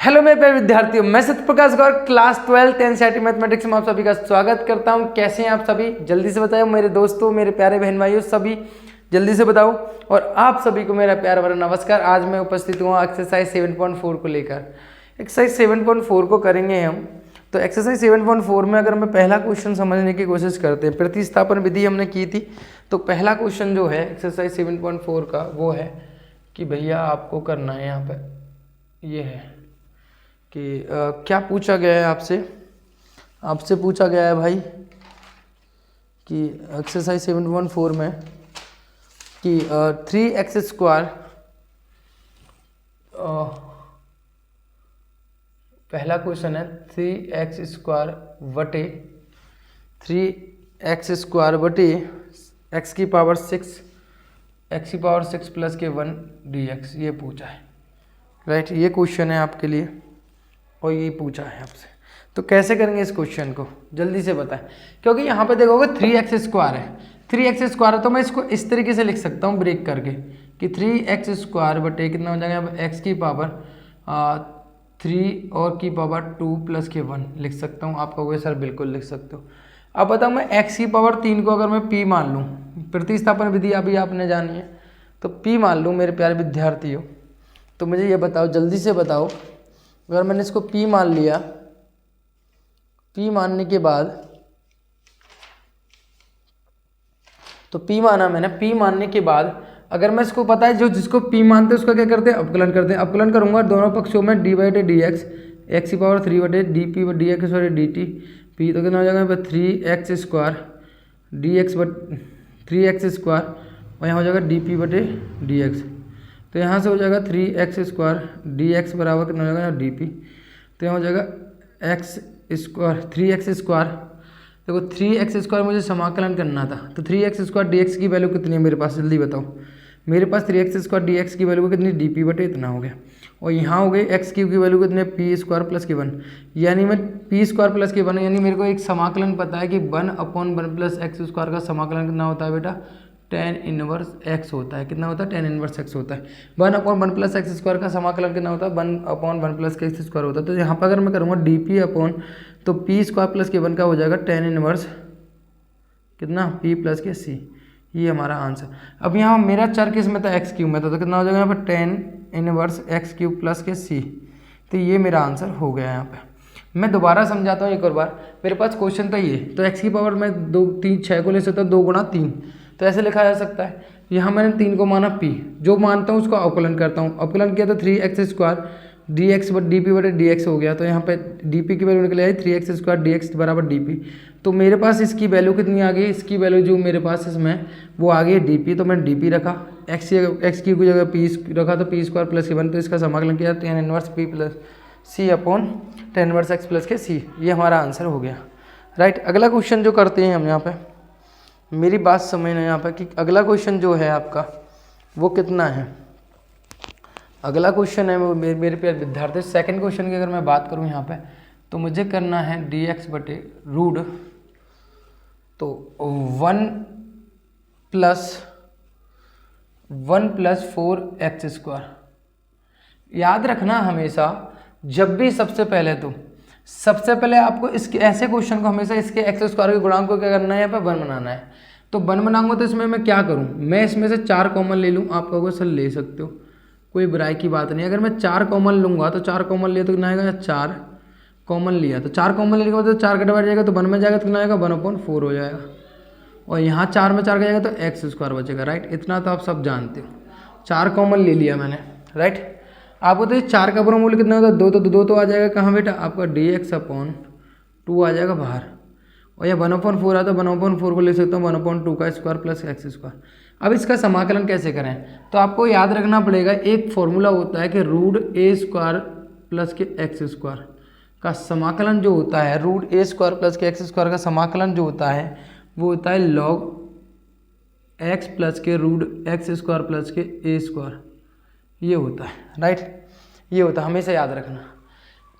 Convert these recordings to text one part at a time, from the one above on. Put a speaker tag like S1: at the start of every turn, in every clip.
S1: Hello मेरे प्यारे विद्यार्थियों, मैं सत्यप्रकाश गौर क्लास 12 एनसीईआरटी मैथमेटिक्स में आप सभी का स्वागत करता हूं। कैसे हैं आप सभी? जल्दी से बताओ मेरे दोस्तों, मेरे प्यारे बहन भाइयों, सभी जल्दी से बताओ। और आप सभी को मेरा प्यार भरा नमस्कार। आज मैं उपस्थित हुआ एक्सरसाइज 7.4 को लेकर। एक्सरसाइज 7.4 को करेंगे हम। तो एक्सरसाइज 7.4 में अगर मैं पहला क्वेश्चन समझने की कोशिश करते हैं, प्रतिस्थापन विधि हमने की थी। तो पहला क्वेश्चन जो है एक्सरसाइज 7.4 का वो है कि भैया आपको करना है यहाँ पे ये है कि क्या पूछा गया है आपसे पूछा गया है भाई कि एक्सरसाइज 7.4 में कि 3x स्क्वायर, पहला क्वेश्चन है 3x स्क्वायर बटे 3x स्क्वायर बटे x की पावर 6 प्लस के 1 dx ये पूछा है। राइट, ये क्वेश्चन है आपके लिए और ये पूछा है आपसे। तो कैसे करेंगे इस क्वेश्चन को, जल्दी से बताएं। क्योंकि यहाँ पे देखोगे 3x स्क्वायर है, 3x स्क्वायर है तो मैं इसको इस तरीके से लिख सकता हूँ ब्रेक करके कि 3x स्क्वायर बटे कितना हो जाएगा, x की पावर 3 और की पावर 2 प्लस के 1 लिख सकता हूँ। आप कहोगे सर बिल्कुल लिख सकते हो। अब बताओ मैं x की पावर 3 को अगर मैं p मान लूँ, प्रतिस्थापन विधि अभी आपने जानी है, तो p मान लूँ मेरे प्यारे विद्यार्थियों। तो मुझे ये बताओ, जल्दी से बताओ, अगर मैंने इसको p मान लिया, p मानने के बाद तो p माना मैंने, p मानने के बाद अगर मैं इसको पता है जो जिसको p मानते हैं उसका क्या करते हैं, अवकलन करते हैं। अवकलन करूंगा दोनों पक्षों में d बटे डी एक्स, एक्स की पावर 3 बटे डी पी डी एक्स बटे डी टी पी, तो कितना हो जाएगा 3x square D x but 3x square और यहाँ हो जाएगा डी पी बटे डी एक्स। तो यहाँ से हो जाएगा 3x स्क्वायर डी एक्स बराबर कितना हो जाएगा डी पी। तो यहाँ हो जाएगा x स्क्वायर 3x स्क्वायर, देखो 3x स्क्वायर मुझे समाकलन करना था। तो 3x स्क्वायर डी एक्स की वैल्यू कितनी है मेरे पास, जल्दी बताओ। मेरे पास 3x स्क्वायर डी एक्स की वैल्यू कितनी, डी पी बटे इतना हो गया। और यहाँ हो गई एक्स क्यूब की वैल्यू कितनी है, पी स्क्वायर प्लस के 1, यानी मैं पी स्क्वायर प्लस के 1 यानी मेरे को एक समाकलन पता है कि 1/1 प्लस एक्स स्क्वायर का समाकलन कितना होता है बेटा, tan इनवर्स x होता है। कितना होता है, tan इनवर्स x होता है। 1/1 प्लस एक्स स्क्वायर का समाकलन कितना होता है, 1/1 प्लस एक्स स्क्वायर होता है। तो यहाँ पर अगर मैं करूँगा डी पी अपॉन, तो पी स्क्वायर प्लस के 1 का हो जाएगा tan इनवर्स कितना, p प्लस के c। ये हमारा आंसर। अब यहाँ मेरा चर किस में था, एक्स क्यूब में था, तो कितना हो जाएगा यहाँ पर tan inverse x cube plus के c। तो ये मेरा आंसर हो गया यहाँ पे। मैं दोबारा समझाता हूँ एक और बार। मेरे पास क्वेश्चन था ये, तो x की पावर मैं 2 3 6 को ले सकता हूँ, 2 गुणा 3, तो ऐसे लिखा जा सकता है। यहाँ मैंने 3 को माना p, जो मानता हूँ उसको अवकलन करता हूँ। अवकलन किया तो 3x square D x but D P बटे डी एक्स हो गया। तो यहाँ पे डी पी की वैल्यू निकल आई 3x स्क्वायर डी एक्स बराबर डी पी। तो मेरे पास इसकी वैल्यू कितनी आ गई, इसकी वैल्यू जो मेरे पास इसमें वो आ गई डी पी। तो मैंने डी पी रखा, एक्स की जगह पी रखा, तो पी स्क्वायर प्लस के 1, तो इसका समाकलन किया tan inverse P plus C upon tan inverse x plus के सी। ये हमारा आंसर हो गया। राइट, अगला क्वेश्चन जो करते हैं हम यहाँ पे, मेरी बात समझना यहाँ पे कि अगला क्वेश्चन जो है आपका वो कितना है। अगला क्वेश्चन है मेरे प्यारे विद्यार्थी, सेकंड क्वेश्चन की अगर मैं बात करूँ यहाँ पे, तो मुझे करना है डी एक्स बटे रूट, तो 1 प्लस 4x स्क्वायर। याद रखना हमेशा, जब भी सबसे पहले आपको इसके ऐसे क्वेश्चन को हमेशा इसके एक्स स्क्वायर के गुणांक को क्या करना है, यहाँ पे 1 बनाना है। तो 1 बनाऊंगा तो इसमें मैं क्या करूँ, मैं इसमें से 4 कॉमन ले लूँ। आप कहोगे सर ले सकते हो, कोई बुराई की बात नहीं। अगर मैं 4 कॉमन लूँगा तो 4 कॉमन लिया तो कितना आएगा, 4 कॉमन लिया तो 4 कॉमन लेने के बाद तो 4 का डिवाइड जाएगा तो 1 में जाएगा तो कितना आएगा, 1/4 हो जाएगा। और यहाँ 4 में 4 का जाएगा तो एक्स स्क्वायर बचेगा। राइट, इतना तो आप सब जानते हो। 4 कॉमन ले लिया मैंने। राइट, आपको तो ये 4 का वर्गमूल कितना होता है, 2, तो 2 तो आ जाएगा कहाँ बेटा, आपका डी एक्स अपॉन 2 आ जाएगा बाहर। और यह 1/4 आता है, 1/4 को ले सकता हूँ 1/2 का स्क्वायर प्लस एक्स स्क्वायर। अब इसका समाकलन कैसे करें, तो आपको याद रखना पड़ेगा, एक फॉर्मूला होता है कि रूट ए स्क्वायर प्लस के एक्स स्क्वायर का समाकलन जो होता है, रूट ए स्क्वायर प्लस के एक्स स्क्वायर का समाकलन जो होता है वो होता है लॉग एक्स प्लस के रूट एक्स स्क्वायर प्लस के ए स्क्वायर। ये होता है। राइट, ये होता है, हमेशा याद रखना।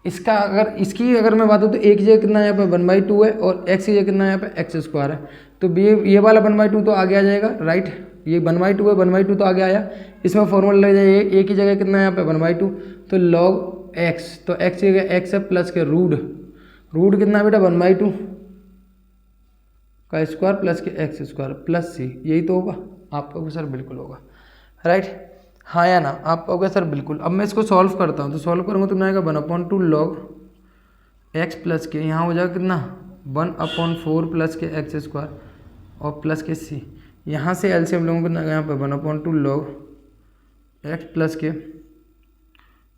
S1: इसका अगर मैं बात करूँ तो एक जगह कितना यहाँ पे 1/2 है और एक्स की जगह कितना यहाँ पे एक्स स्क्वायर है। तो ये वाला 1/2 तो आगे आ जाएगा। राइट, ये 1/2 है, 1/2 तो आगे आया, इसमें फॉर्मूला लग जाए ए की जगह कितना है यहाँ पे 1/2, तो लॉग एक्स, तो एक्स की जगह एक्स है प्लस के रूट कितना है बेटा 1/2 का स्क्वायर प्लस के एक्स स्क्वायर प्लस सी, यही तो होगा। आप कहोगे सर बिल्कुल होगा, राइट, हाँ या ना। आप कहोगे सर बिल्कुल। अब मैं इसको सॉल्व करता हूँ, तो सॉल्व करूँगा तो मैं आएगा 1/2 लॉग एक्स प्लस के, यहाँ हो जाएगा कितना 1/4 प्लस के एक्स स्क्वायर और प्लस के सी, यहाँ से एलसीएम लूँगा कितना यहाँ पे 1/2 लॉग एक्स प्लस के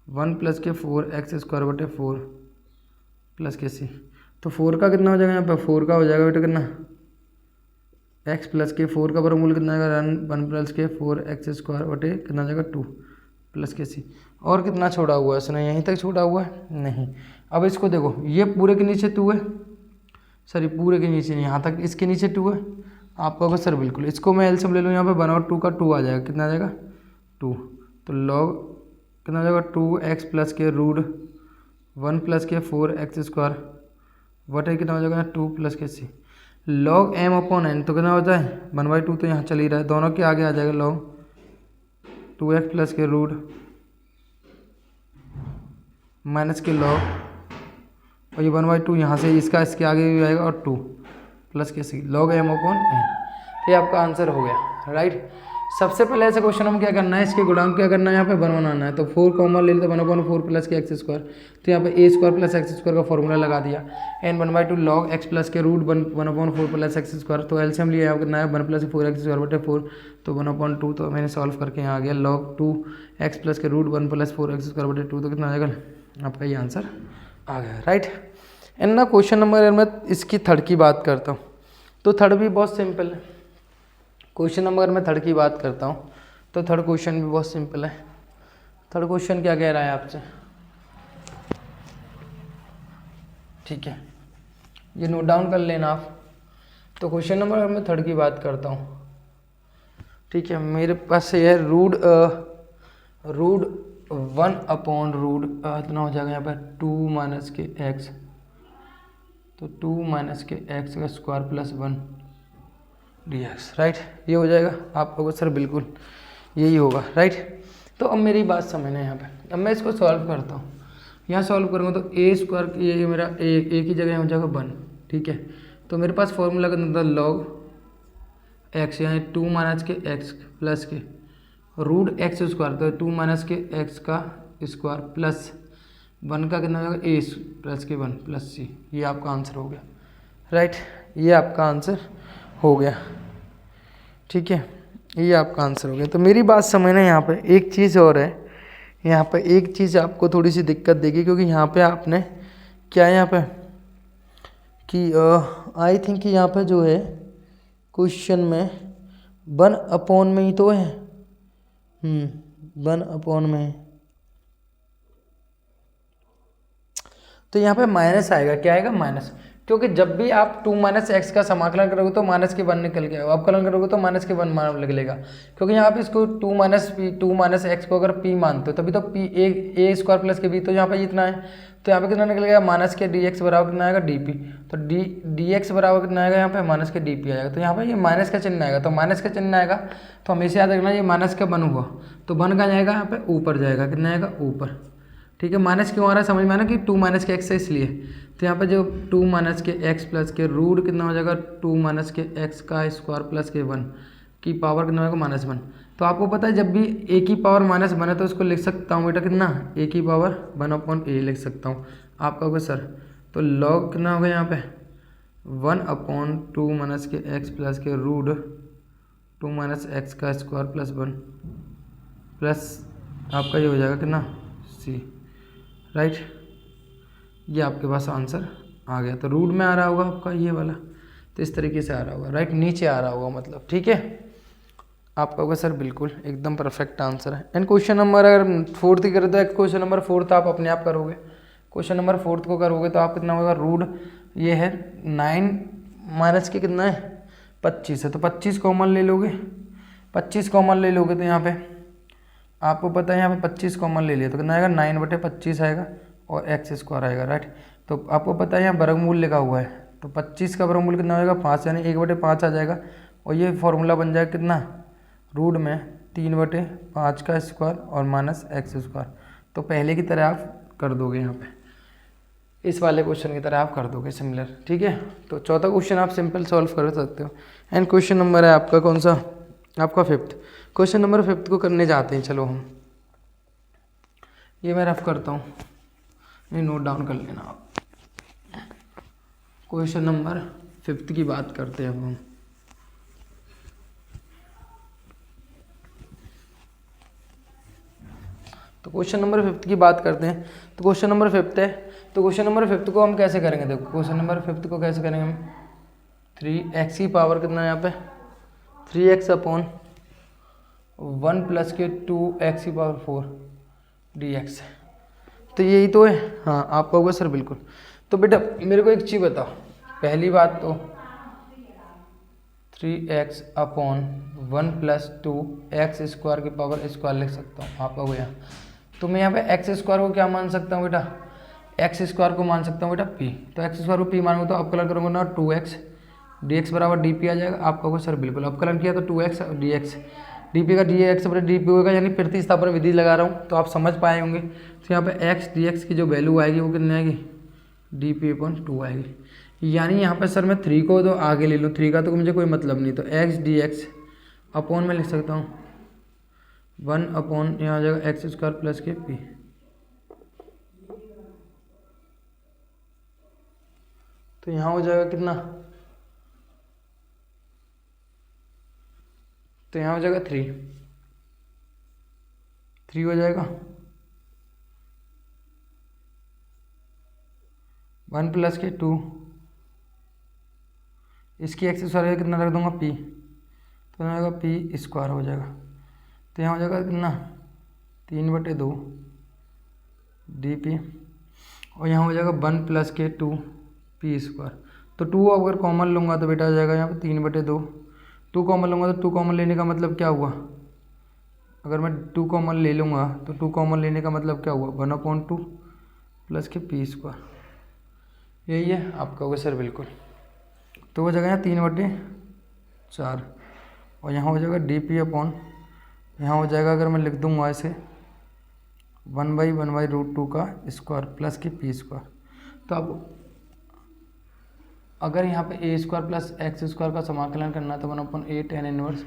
S1: 1 प्लस के 4 एक्स स्क्वायर बटे 4 प्लस के सी, तो 4 का कितना हो जाएगा यहाँ पे 4 का हो जाएगा बेटा कितना एक्स प्लस के 4 का वर्गमूल कितना आएगा 1 प्लस के 4 एक्स स्क्वायर बटे कितना जाएगा 2 प्लस के सी। और कितना छोड़ा हुआ है इसने, यहीं तक छोड़ा हुआ है नहीं। अब इसको देखो, ये पूरे के नीचे 2 है, सर ये पूरे के नीचे यहाँ तक इसके नीचे 2 है। आप कहोगे सर बिल्कुल, इसको मैं एलसीएम ले लूँ यहाँ पे 1/2 का 2 आ जाएगा, कितना आ जाएगा 2, तो लॉग कितना आ जाएगा 2x प्लस के रूट 1 प्लस के 4 एक्स स्क्वायर बटे कितना हो जाएगा 2 प्लस के सी, लॉग m अपॉन n, तो कितना होता है 1/2, तो यहाँ चल ही रहा है, दोनों के आगे आ जाएगा लॉग 2x प्लस के रूट माइनस के लॉग, और ये 1/2 यहाँ से इसका इसके आगे भी आएगा और 2 प्लस के सी, लॉग m अपॉन n। ये आपका आंसर हो गया, राइट। सबसे पहले ऐसे क्वेश्चन हम क्या करना है, इसके गुणांक क्या करना है, यहाँ पे 1 बनाना है, तो 4 कॉमन ले लेते 1/4 प्लस के एक्स स्क्वायर, तो यहाँ पे ए स्क्वायर प्लस एक्स स्क्वायर का फॉर्मूला लगा दिया, n 1/2 लॉग एक्स प्लस के रूट 1/4 प्लस एक्स स्क्वायर, तो एलसीएम लिया है कितना है 1 प्लस 4 एक्स स्क्वायर बटे 4, तो 1/2, तो मैंने सॉल्व करके यहाँ आ गया लॉग 2 एक्स प्लस के रूट 1 प्लस 4 एक्स स्क्वायर बटे 2, तो कितना आ जाएगा आपका ये आंसर आ गया, राइट। एंड ना क्वेश्चन नंबर मैं इसकी थर्ड की बात करता हूँ, तो थर्ड भी बहुत सिंपल है। क्वेश्चन नंबर मैं थर्ड की बात करता हूँ, तो थर्ड क्वेश्चन भी बहुत सिंपल है। थर्ड क्वेश्चन क्या कह रहा है आपसे, ठीक है, ये नोट डाउन कर लेना आप। तो क्वेश्चन नंबर मैं थर्ड की बात करता हूँ, ठीक है, मेरे पास ये है रूट 1 अपॉन रूट इतना हो जाएगा यहाँ पर 2 माइनस के एक्स, तो 2 माइनस के एक्स का स्क्वायर प्लस 1 dx, राइट, ये हो जाएगा। आप लोगों सर बिल्कुल यही होगा, राइट। तो अब मेरी बात समझना है यहाँ पे, अब मैं इसको सॉल्व करता हूँ, यहाँ सॉल्व करूँगा तो ए स्क्वायर, ये मेरा ए की जगह हो जाएगा 1, ठीक है, तो मेरे पास फॉर्मूला कितना था लॉग एक्स, यानी 2 माइनस के एक्स प्लस के रूट एक्स स्क्वायर, तो 2 माइनस के एक्स का स्क्वायर प्लस 1 का कितना हो जाएगा ए प्लस के 1 प्लस सी, ये आपका आंसर हो गया, राइट, ये आपका आंसर हो गया, ठीक है, ये आपका आंसर हो गया। तो मेरी बात समझना, यहाँ पे एक चीज़ और है, यहाँ पे एक चीज़ आपको थोड़ी सी दिक्कत देगी, क्योंकि यहाँ पे आपने क्या है यहाँ पे कि आई थिंक कि यहाँ पे जो है क्वेश्चन में 1/, में ही तो है 1/, में, तो यहाँ पे माइनस आएगा, क्या आएगा माइनस, क्योंकि जब भी आप 2 माइनस एक्स का समाकलन करोगे तो माइनस के 1 निकल के आएगा, अवकलन करोगे तो माइनस के 1 निकलेगा, क्योंकि यहाँ पे इसको 2 माइनस एक्स को अगर p मानते हो तभी तो p ए स्क्वायर प्लस के b, तो यहाँ पे इतना है, तो यहाँ पे कितना निकलेगा माइनस के dx बराबर कितना आएगा dp, तो dx बराबर कितना आएगा यहाँ पे माइनस के dp आएगा, तो यहाँ पे ये माइनस का चिन्ह आएगा, तो माइनस का चिन्ह आएगा तो हमेशा याद रखना ये माइनस का 1 हुआ, तो 1 कहाँ जाएगा यहाँ पे ऊपर जाएगा, कितना आएगा ऊपर, ठीक है। माइनस क्यों आ रहा है समझ में आना कि 2 माइनस के एक्स है इसलिए, तो यहाँ पे जो 2 माइनस के एक्स प्लस के रूट कितना हो जाएगा 2 माइनस के एक्स का स्क्वायर प्लस के 1 की पावर कितना होगा -1, तो आपको पता है जब भी a की पावर -1 है तो उसको लिख सकता हूँ बेटा कितना a की पावर 1/a लिख सकता हूँ। आप कहोगे सर तो लॉग कितना होगा यहाँ पे 1/2 माइनस के एक्स प्लस के रूट 2 माइनस एक्स का स्क्वायर प्लस 1 प्लस आपका ये हो जाएगा कितना c, राइट, ये आपके पास आंसर आ गया। तो रूट में आ रहा होगा आपका ये वाला, तो इस तरीके से आ रहा होगा, राइट, नीचे आ रहा होगा मतलब, ठीक है। आपका होगा सर बिल्कुल एकदम परफेक्ट आंसर है। एंड क्वेश्चन नंबर अगर 4 की करें तो क्वेश्चन नंबर 4 आप अपने आप करोगे, क्वेश्चन नंबर 4 को करोगे तो आप कितना होगा रूट ये है 9 माइनस के कितना है 25 है, तो 25 कॉमन ले लोगे, 25 कॉमन ले लोगे तो यहाँ पे आपको पता है यहाँ पे 25 कॉमन ले लिया तो कितना आएगा 9/25 आएगा और एक्स स्क्वायर आएगा, राइट। तो आपको पता है यहाँ वर्गमूल लिखा हुआ है, तो 25 का वर्गमूल कितना होगा 5, यानी 1/5 आ जाएगा, और ये फॉर्मूला बन जाएगा कितना रूट में 3/5 का स्क्वायर और माइनस एक्स स्क्वायर। तो पहले की तरह आप कर दोगे, यहाँ पे इस वाले क्वेश्चन की तरह आप कर दोगे सिमिलर, ठीक है। तो चौथा क्वेश्चन आप सिंपल सॉल्व कर सकते हो। एंड क्वेश्चन नंबर है आपका कौन सा, आपका 5th। क्वेश्चन नंबर 5th को करने जाते हैं। चलो हम ये मैं रफ करता हूँ, ये नोट डाउन कर लेना आप। क्वेश्चन नंबर 5th की बात करते हैं अब हम। तो क्वेश्चन नंबर 5th की बात करते हैं। तो क्वेश्चन नंबर 5th है, तो क्वेश्चन नंबर 5th को हम कैसे करेंगे, देखो क्वेश्चन नंबर 5th को कैसे करेंगे हम। 3x की पावर कितना है यहाँ पे, 3x अपॉन 1 प्लस के 2x की पावर 4 dx। तो यही तो है, हाँ आप कहोगे सर बिल्कुल। तो बेटा मेरे को एक चीज़ बताओ, पहली बात तो 3x upon 1 plus 2x square की पावर स्क्वायर लिख सकता हूँ, आप कहोगे यहाँ। तो मैं यहाँ पे एक्स स्क्वायर को क्या मान सकता हूँ बेटा, एक्स स्क्वायर को मान सकता हूँ बेटा p। तो एक्स स्क्वायर को p मानूंगा तो अवकलन करूँगा ना 2x dx बराबर dp आ जाएगा। आप कहोगे सर बिल्कुल, अवकलन किया तो 2x dx dp का dx बराबर dp होगा, यानी प्रतिस्थापन विधि लगा रहा हूँ तो आप समझ पाए होंगे। तो यहाँ पे x dx की जो वैल्यू आएगी वो कितनी आएगी, dp/2 आएगी। यानी यहाँ पे सर मैं 3 को तो आगे ले लूँ, 3 का तो मुझे कोई मतलब नहीं, तो x dx अपॉन में लिख सकता हूँ 1 अपॉन यहाँ आ जाएगा एक्स स्क्वायर प्लस के p। तो यहाँ हो जाएगा कितना, तो यहाँ हो जाएगा 3 हो जाएगा 1 प्लस के 2, इसकी एक्स स्क्वायर कितना रख दूंगा p, तो हो जाएगा p स्क्वायर हो जाएगा। तो यहाँ हो जाएगा कितना 3/2 dp, और यहाँ हो जाएगा 1 प्लस के 2 p स्क्वायर। तो 2 अगर कॉमन लूँगा तो बेटा आ जाएगा यहाँ पे 3/2। 2 कॉमन लूँगा तो 2 कॉमन लेने का मतलब क्या हुआ, अगर मैं 2 कॉमन ले लूँगा तो 2 कॉमन लेने का मतलब क्या हुआ 1/2 प्लस के p स्क्वायर। यही है, आप कहोगे सर बिल्कुल। तो हो जाएगा यहाँ 3/4, और यहाँ हो जाएगा dp/, यहाँ हो जाएगा अगर मैं लिख दूँगा ऐसे 1/√2 का स्क्वायर प्लस के p स्क्वायर। तो अब अगर यहाँ पे a square plus x square का समाकलन करना तो 1/a tan inverse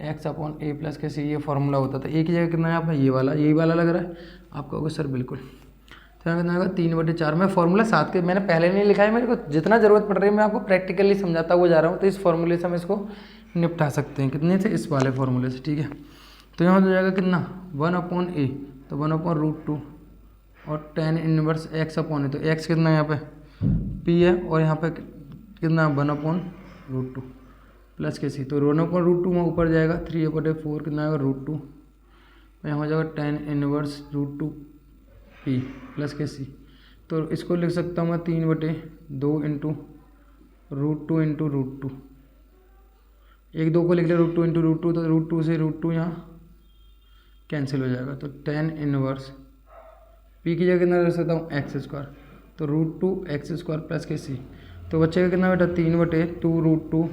S1: x upon a plus के c, ये फॉर्मूला होता था। एक ही जगह कितना है यहाँ पे, ये वाला, यही वाला लग रहा है, आप कहोगे सर बिल्कुल। तो यहाँ कितना होगा 3/4 में फॉर्मूला साथ के मैंने पहले नहीं लिखा है, मेरे को जितना ज़रूरत पड़ रही है मैं आपको प्रैक्टिकली समझाता हुआ जा रहा हूँ। तो इस फॉर्मूले से हम इसको निपटा सकते हैं, कितने से, इस वाले फॉर्मूले से, ठीक है। तो यहाँ हो जाएगा कितना 1/a, तो 1/√2 और tan इनवर्स x अपॉन है, तो x कितना है यहाँ पे p है, और यहाँ पे कितना 1/√2 प्लस के c। तो 1/√2 में ऊपर जाएगा 3/4 कितना आएगा √2, यहाँ हो जाएगा tan इनवर्स √2 p प्लस के c। तो इसको लिख सकता हूँ मैं 3/2 इंटू √2 इंटू √2, 1/2 को लिख लिया √2 इंटू √2, तो √2 से √2 यहाँ कैंसिल हो जाएगा। तो tan इनवर्स p की जगह कितना रख सकता हूँ एक्स स्क्वायर, तो √2 एक्स स्क्वायर प्लस के c। तो बच्चे का कितना बेटा 3/2 √2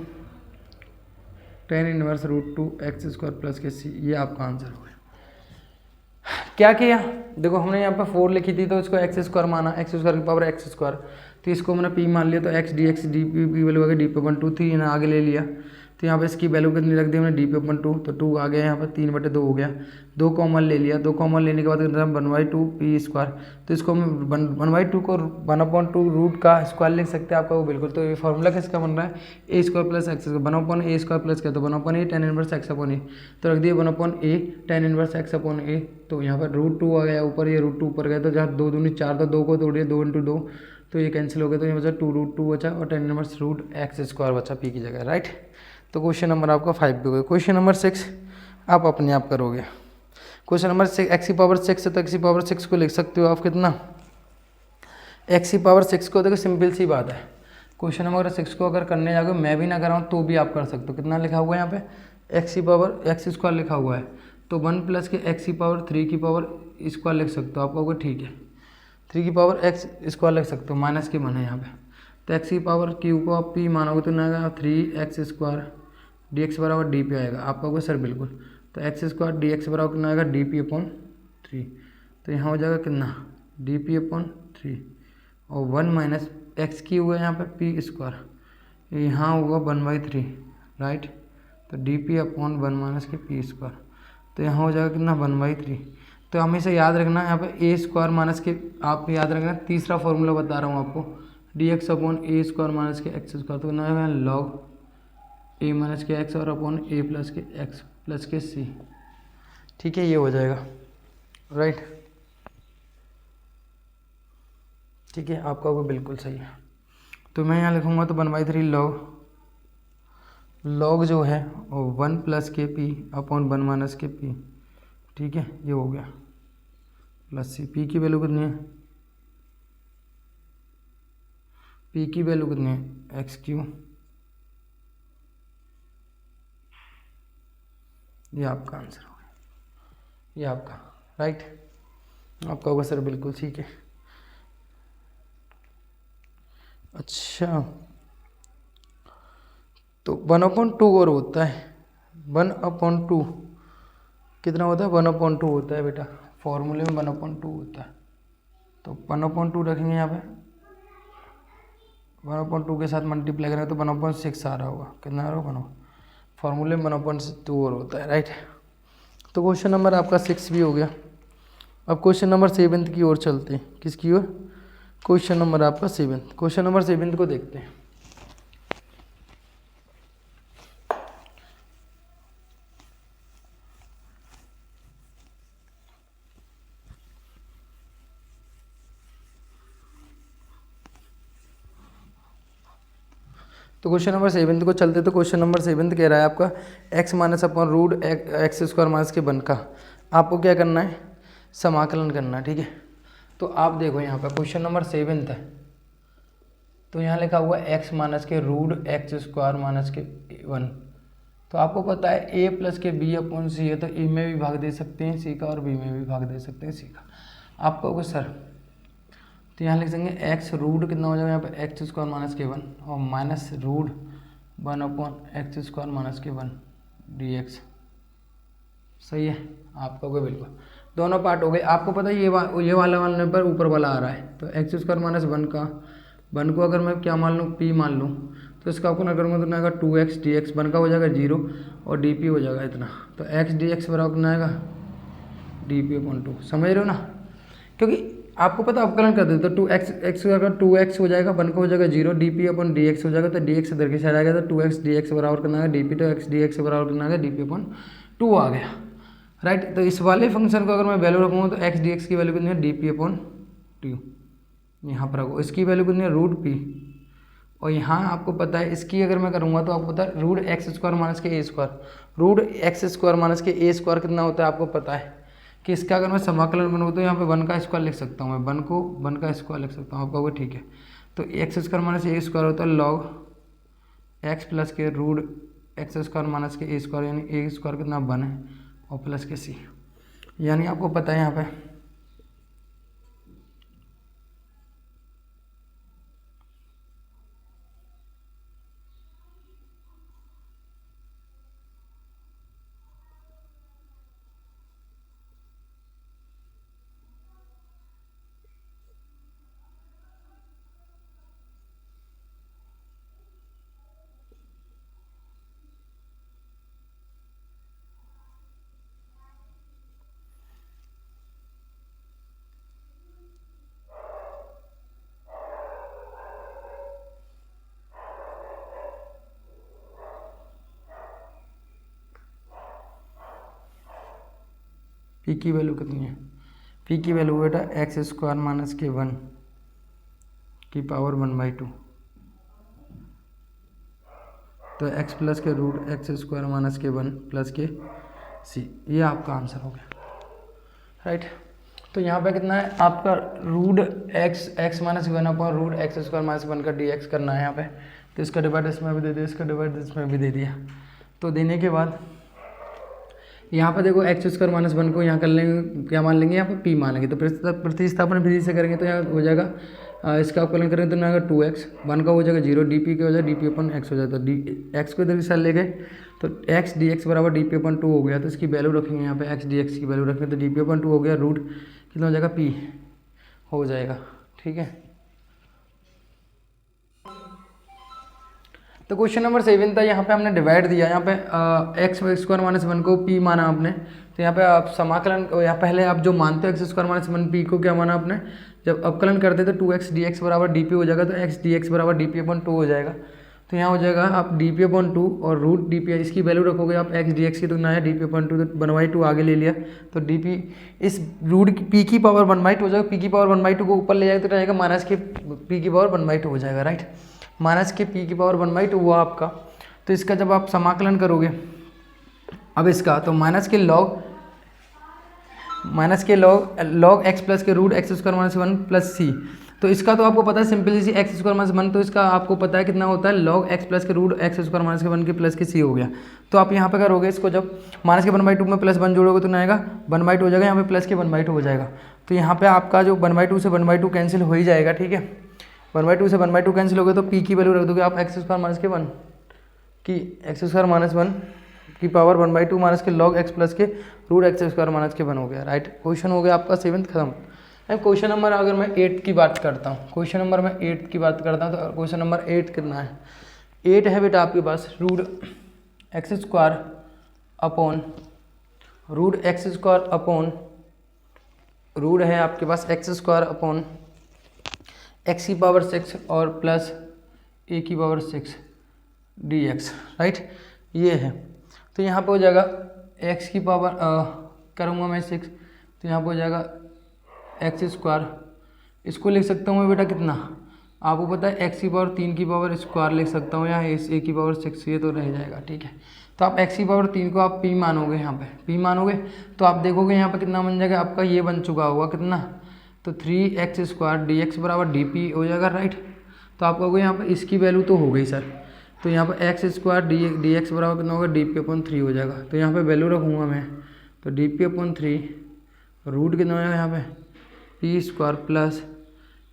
S1: tan inverse √2 x square plus के c, ये आपका आंसर हो गया। क्या किया, देखो हमने यहाँ पर 4 लिखी थी तो इसको एक्स स्क्वायर माना, एक्स स्क्वायर की पावर एक्स स्क्वायर, तो इसको मैंने p मान लिया, तो x dx dp की वैल्यू आ गई dp/2 थी, ना आगे ले लिया। तो यहाँ पे इसकी वैल्यू कितनी रख दी हमने dp/2, तो 2 आ गया, यहाँ पर 3/2 हो गया, 2 कॉमन ले लिया, 2 कॉमन लेने के बाद 1/2 p स्क्वायर। तो इसको हम 1/2 को 1/2 रूट का स्क्वायर लिख सकते हैं, आपका वो बिल्कुल। तो ये फॉर्मूला किसका बन रहा है, a square plus x square 1/a square plus क्या, तो 1/a tan inverse x upon a, तो रख दिया 1/a tan inverse x upon a। तो यहाँ पर √2 आ गया ऊपर, ये √2 ऊपर गया, तो जहाँ 2 दूनी 4 था, 2 को तोड़िए 2 × 2, तो ये कैंसिल हो गया, तो ये बचा 2√2 बचा, और tan इनवर्स √x स्क्वायर बचा p की जगह, राइट। तो क्वेश्चन नंबर आपका 5 भी हो गया। क्वेश्चन नंबर 6 आप अपने आप करोगे। क्वेश्चन नंबर 6 x की पावर 6 है, तो x की पावर 6 को लिख सकते हो आप कितना, x की पावर 6 को, देखो सिंपल सी बात है, क्वेश्चन नंबर 6 को अगर करने जाओगे, मैं भी ना कराऊँ तो भी आप कर सकते हो। कितना लिखा हुआ है यहाँ पे, x की पावर x स्क्वायर लिखा हुआ है, तो 1 प्लस के x की पावर 3 की पावर स्क्वायर लिख सकते हो, आप कहोगे ठीक है, 3 की पावर x स्क्वायर लिख सकते हो, माइनस की मन है यहाँ पे। तो x की पावर q को आप p मानोगे तो ना 3x स्क्वायर डी एक्स बराबर डी पी आएगा। आप कहोगे सर बिल्कुल, तो एक्स स्क्वायर डी एक्स बराबर कितना आएगा, डी पी अपॉन 3। तो यहाँ हो जाएगा कितना, डी पी अपॉन 3 और 1 माइनस एक्स की हुआ है यहाँ पे पी स्क्वायर, यहाँ होगा 1/3 राइट। तो डी पी अपॉन 1 माइनस के पी स्क्वायर, तो यहाँ हो जाएगा कितना 1/3। तो हमेशा याद रखना यहाँ पे ए स्क्वायर माइनस के, आप याद रखना तीसरा फॉर्मूला बता रहा हूँ आपको, डी एक्स अपॉन ए स्क्वायर माइनस के एक्स स्क्वायर, तो कितना है लॉग ए माइनस के एक्स और अपॉन ए प्लस के एक्स प्लस के सी। ठीक है, ये हो जाएगा राइट। ठीक है, आपका वो बिल्कुल सही है। तो मैं यहाँ लिखूँगा तो 1/3 लॉग जो है वो 1 प्लस के पी अपॉन 1 माइनस के पी। ठीक है, ये हो गया प्लस सी। पी की वैल्यू कितनी है, पी की वैल्यू कितनी है, एक्स क्यू। ये आपका आंसर हो गया, ये आपका राइट। आपका होगा सर बिल्कुल ठीक है। अच्छा, तो 1/2 और होता है, 1/2 कितना होता है, 1/2 होता है बेटा, फॉर्मूले में 1/2 होता है। तो 1/2 रखेंगे यहाँ पे, 1/2 के साथ मल्टीप्लाई करेंगे तो 1/6 आ रहा होगा, कितना आ रहा होगा, फॉर्मूले में 1/2 और होता है राइट। तो क्वेश्चन नंबर आपका 6 भी हो गया। अब क्वेश्चन नंबर 7 की ओर चलते हैं, किसकी ओर, क्वेश्चन नंबर आपका 7। क्वेश्चन नंबर 7 को देखते हैं। तो क्वेश्चन नंबर 7 को चलते, तो क्वेश्चन नंबर 7 कह रहा है आपका x minus upon root x square minus के 1 का आपको क्या करना है, समाकलन करना है। ठीक है, तो आप देखो यहाँ पर क्वेश्चन नंबर 7 है, तो यहाँ लिखा हुआ x माइनस के रूट एक्स स्क्वायर माइनस के 1। तो आपको पता है a प्लस के b अपॉन सी है, तो a में भी भाग दे सकते हैं c का और b में भी भाग दे सकते हैं c का। आप कहोगे सर, तो यहाँ लिख देंगे एक्स रूट कितना हो जाएगा यहाँ पे एक्स स्क्वायर माइनस के 1 और minus root 1 upon x square minus के 1 डी एक्स। सही है, आपका कोई बिल्कुल दोनों पार्ट हो गए। आपको पता है ये वाला नंबर ऊपर वाला आ रहा है, तो एक्स स्क्वायर माइनस 1 का 1 को अगर मैं क्या मान लूँ, पी मान लूँ, तो इसका आपको ना करूँगा तो आएगा 2x डी एक्स, 1 का हो जाएगा 0 और डी पी हो जाएगा इतना। तो एक्स डी एक्स बराबर कितना आएगा, डी पी अपॉन 2। समझ रहे हो ना, क्योंकि आपको पता अवकलन कर देते तो 2x अगर 2x हो जाएगा, 1 का हो जाएगा 0, D P upon D x हो जाएगा, तो डी एक्स इधर की साइड आ गया, तो 2x डी एक्स बराबर करना है डी पी, तो एक्स डी एक्स बराबर करना है डी पी अपॉन 2 आ गया राइट। तो इस वाले फंक्शन को अगर मैं वैल्यू रखूँगा तो एक्स डी एक्स की वैल्यू कितनी है, डी पी अपॉन 2 यहाँ पर रखो, इसकी वैल्यू कितनी है रूट पी, और यहाँ आपको पता है इसकी अगर मैं करूँगा तो आपको पता है रूट एक्स स्क्वायर माइनस के a square, root x square minus के ए स्क्वायर कितना होता है आपको पता है कि इसका अगर मैं समाकलन बनूँ तो यहाँ पे 1 का स्क्वायर लिख सकता हूँ, मैं 1 को 1 का स्क्वायर लिख सकता हूँ। आप कहोगे ठीक है, तो एक्स स्क्वायर माइनस ए स्क्वायर होता है लॉग एक्स प्लस के रूट एक्स स्क्वायर माइनस के ए स्क्वायर, यानी ए स्क्वायर कितना 1 है और प्लस के सी, यानी आपको पता है यहाँ पे पी की वैल्यू कितनी है, पी की वैल्यू बेटा एक्स स्क्वायर माइनस के 1 की पावर 1/2, तो एक्स प्लस के रूट एक्स स्क्वायर माइनस के 1 प्लस के सी, ये आपका आंसर हो गया राइट। तो यहाँ पे कितना है आपका root x minus 1 upon root x square minus 1 का डी एक्स करना है यहाँ पे, तो इसका डिवाइड इसमें भी दे दिया, इसका डिवाइड इसमें भी दे दिया। तो देने के बाद यहाँ पर देखो एक्स स्क्वायर माइनस 1 को यहाँ कर लेंगे, क्या मान लेंगे यहाँ पर पी मान लेंगे, तो प्रतिस्थापन विधि से करेंगे तो यहाँ हो जाएगा इसका अवकलन करेंगे तो ना आएगा 2x, 1 का हो जाएगा 0, डी पी क्या हो जाएगा डी पी अपन एक्स हो जाता है, डी एक्स को इधर की साइड ले गए तो एक्स डी एक्स बराबर डी पी अपन 2 हो गया, तो इसकी वैल्यू रखेंगे यहाँ पे एक्स डी एक्स की वैल्यू रखेंगे तो डी पी अपन 2 हो गया, रूट कितना हो जाएगा पी हो जाएगा। ठीक है, तो क्वेश्चन नंबर 7 था, यहाँ पे हमने डिवाइड दिया, यहाँ पे एक्स स्क्वायर माइनस 1 को पी माना आपने, तो यहाँ पे आप समाकलन, यहाँ पहले आप जो मानते हो एक्स स्क्वायर माइनस 1 पी को क्या माना आपने, जब अवकलन करते तो 2x dx बराबर डी पी हो जाएगा, तो x dx बराबर डी पी अपन 2 हो जाएगा, तो यहाँ हो जाएगा आप डी पी अपन 2 और रूट डी पी इसकी वैल्यू रखोगे आप x dx की, तो ना है डी पी अपन 2 तो 1/2 आगे ले लिया, तो डी पी इस रूट पी की पावर 1/2 हो जाएगा, पी की पावर 1/2 को ऊपर ले जाएगा तो रहेगा माइनस के पी की पावर 1/2 हो जाएगा, राइट, माइनस के पी की पावर 1/2 हुआ आपका। तो इसका जब आप समाकलन करोगे अब इसका, तो माइनस के लॉग एक्स प्लस के root x square minus 1 plus C, तो इसका तो आपको पता है simply see x square minus 1, तो इसका आपको पता है कितना होता है लॉग एक्स प्लस के रूट एक्स स्क्वायर माइनस के 1 के प्लस के सी हो गया। तो आप यहाँ पे करोगे इसको, जब माइनस के 1/2 में प्लस 1 जोड़ोगे तो ना आएगा 1/2 हो जाएगा, यहाँ पे प्लस के 1/2 हो जाएगा, तो यहाँ पे आपका जो 1/2 से 1/2 कैंसिल हो ही जाएगा। ठीक है, 1/2 से 1/2 कैंसिल हो गया, तो पी की वैल्यू रख दोगे आप एक्स स्क्वायर माइनस के 1 की एक्स स्क्वायर माइनस 1 की पावर 1/2 माइनस के लॉग एक्स प्लस के रूट एक्स स्क्वायर माइनस के 1 हो गया, राइट। क्वेश्चन हो गया आपका 7 खत्म। अब क्वेश्चन नंबर अगर मैं 8 की बात करता हूँ, क्वेश्चन नंबर मैं 8 की बात करता हूँ, तो क्वेश्चन नंबर 8 कितना है, 8 है बेटा आपके पास root x square upon root x square upon root है आपके पास एक्स स्क्वायर अपॉन एक्स की पावर 6 और प्लस ए की पावर 6 डी एक्स, राइट, ये है। तो यहाँ पे हो जाएगा एक्स की पावर करूँगा मैं 6, तो यहाँ पे हो जाएगा एक्स स्क्वायर, इसको लिख सकता हूँ मैं बेटा कितना, आपको पता है एक्स की पावर 3 की पावर स्क्वायर लिख सकता हूँ, यहाँ ए की पावर 6 ये तो रह जाएगा। ठीक है, तो आप एक्स की पावर 3 को आप पी मानोगे, यहाँ पे पी मानोगे तो आप देखोगे यहाँ पे कितना बन जाएगा आपका, ये बन चुका होगा कितना, तो 3x स्क्वायर डी एक्स बराबर डी पी हो जाएगा, राइट। तो आप कहोगे यहाँ पर इसकी वैल्यू तो हो गई सर, तो यहाँ पर एक्स स्क्वायर डी एक्स बराबर कितना होगा डी पी अपन 3 हो जाएगा, तो यहाँ पे वैल्यू रखूँगा मैं, तो डी पी अपन 3 रूट कितना हो जाएगा यहाँ पे पी स्क्वायर प्लस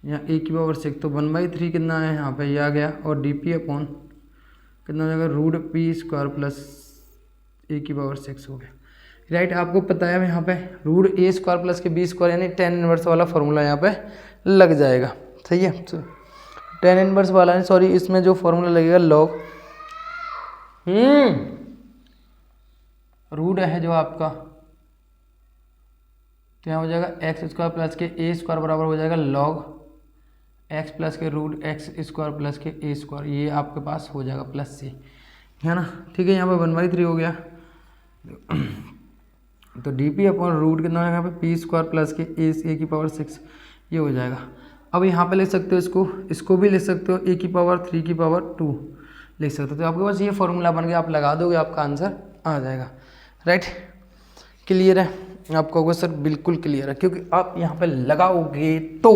S1: यहाँ ए की पावर 6, तो 1/3 कितना है यहाँ पे ये आ गया, और डी पी अपॉन कितना हो जाएगा रूट पी स्क्वायर प्लस ए की पावर 6 हो गया, राइट। आपको पता है यहाँ पे रूट ए स्क्वायर प्लस के बी स्क्वायर यानी tan इनवर्स वाला फॉर्मूला यहाँ पे लग जाएगा, सही है। तो tan इनवर्स वाला है, सॉरी इसमें जो फॉर्मूला लगेगा लॉग रूट है जो आपका, तो यहाँ हो जाएगा एक्स स्क्वायर प्लस के ए स्क्वायर बराबर हो जाएगा लॉग एक्स प्लस के रूट एक्स स्क्वायर प्लस के ए स्क्वायर, ये आपके पास हो जाएगा प्लस सी, है ना। ठीक है, यहाँ पे 1/3 हो गया, तो डी पी अपॉन रूट कितना हो जाएगा यहाँ पे पी स्क्वायर प्लस के ए की पावर 6 ये हो जाएगा। अब यहाँ पे लिख सकते हो इसको भी लिख सकते हो ए की पावर 3 की पावर 2 लिख सकते हो, तो आपके पास ये फॉर्मूला बन गया, आप लगा दोगे आपका आंसर आ जाएगा, राइट। क्लियर है, आप कहोगे सर बिल्कुल क्लियर है, क्योंकि आप यहाँ पे लगाओगे तो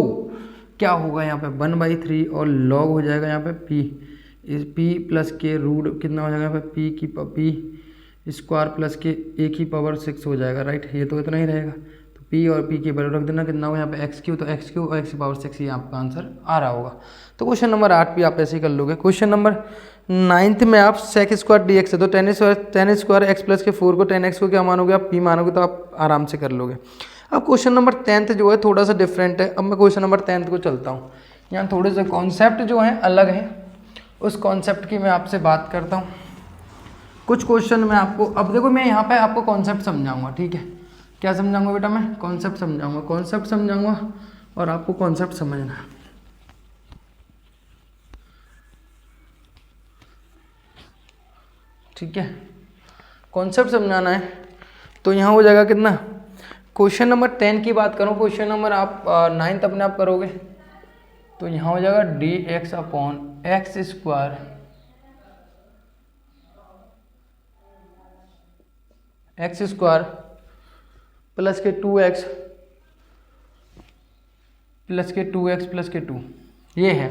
S1: क्या होगा, यहाँ पे 1/3 और लॉग हो जाएगा यहाँ पे पी प्लस के रूट कितना हो जाएगा यहाँ पे पी स्क्वायर प्लस के ए की पावर 6 हो जाएगा, राइट। ये तो इतना ही रहेगा, तो पी और पी की वैल्यू रख देना कितना होगा यहाँ पे एक्स क्यू, तो एक्स क्यू और एक्स की पावर 6 ये आपका आंसर आ रहा होगा। तो क्वेश्चन नंबर 8 भी आप ऐसे ही कर लोगे। क्वेश्चन नंबर 9 में आप सेक स्क्वायर डी एक्स है, तो टेन स्क्वायर एक्स प्लस के 4 को 10x को क्या मानोगे आप पी मानोगे, तो आप आराम से कर लोगे। अब क्वेश्चन नंबर 10 जो है थोड़ा सा डिफरेंट है। अब मैं क्वेश्चन नंबर 10 को चलता हूँ, यहाँ थोड़े से कॉन्सेप्ट जो हैं अलग हैं, उस कॉन्सेप्ट की मैं आपसे बात करता हूँ। कुछ क्वेश्चन मैं आपको, अब देखो मैं यहाँ पे आपको कॉन्सेप्ट समझाऊंगा, ठीक है। क्या समझाऊंगा बेटा, मैं कॉन्सेप्ट समझाऊंगा और आपको कॉन्सेप्ट समझना है। ठीक है, कॉन्सेप्ट समझाना है, तो यहाँ हो जाएगा कितना, क्वेश्चन नंबर 10 की बात करूँ, क्वेश्चन नंबर आप 9 अपने आप करोगे, तो यहाँ हो जाएगा D x upon x square plus के 2x प्लस के 2 ये है।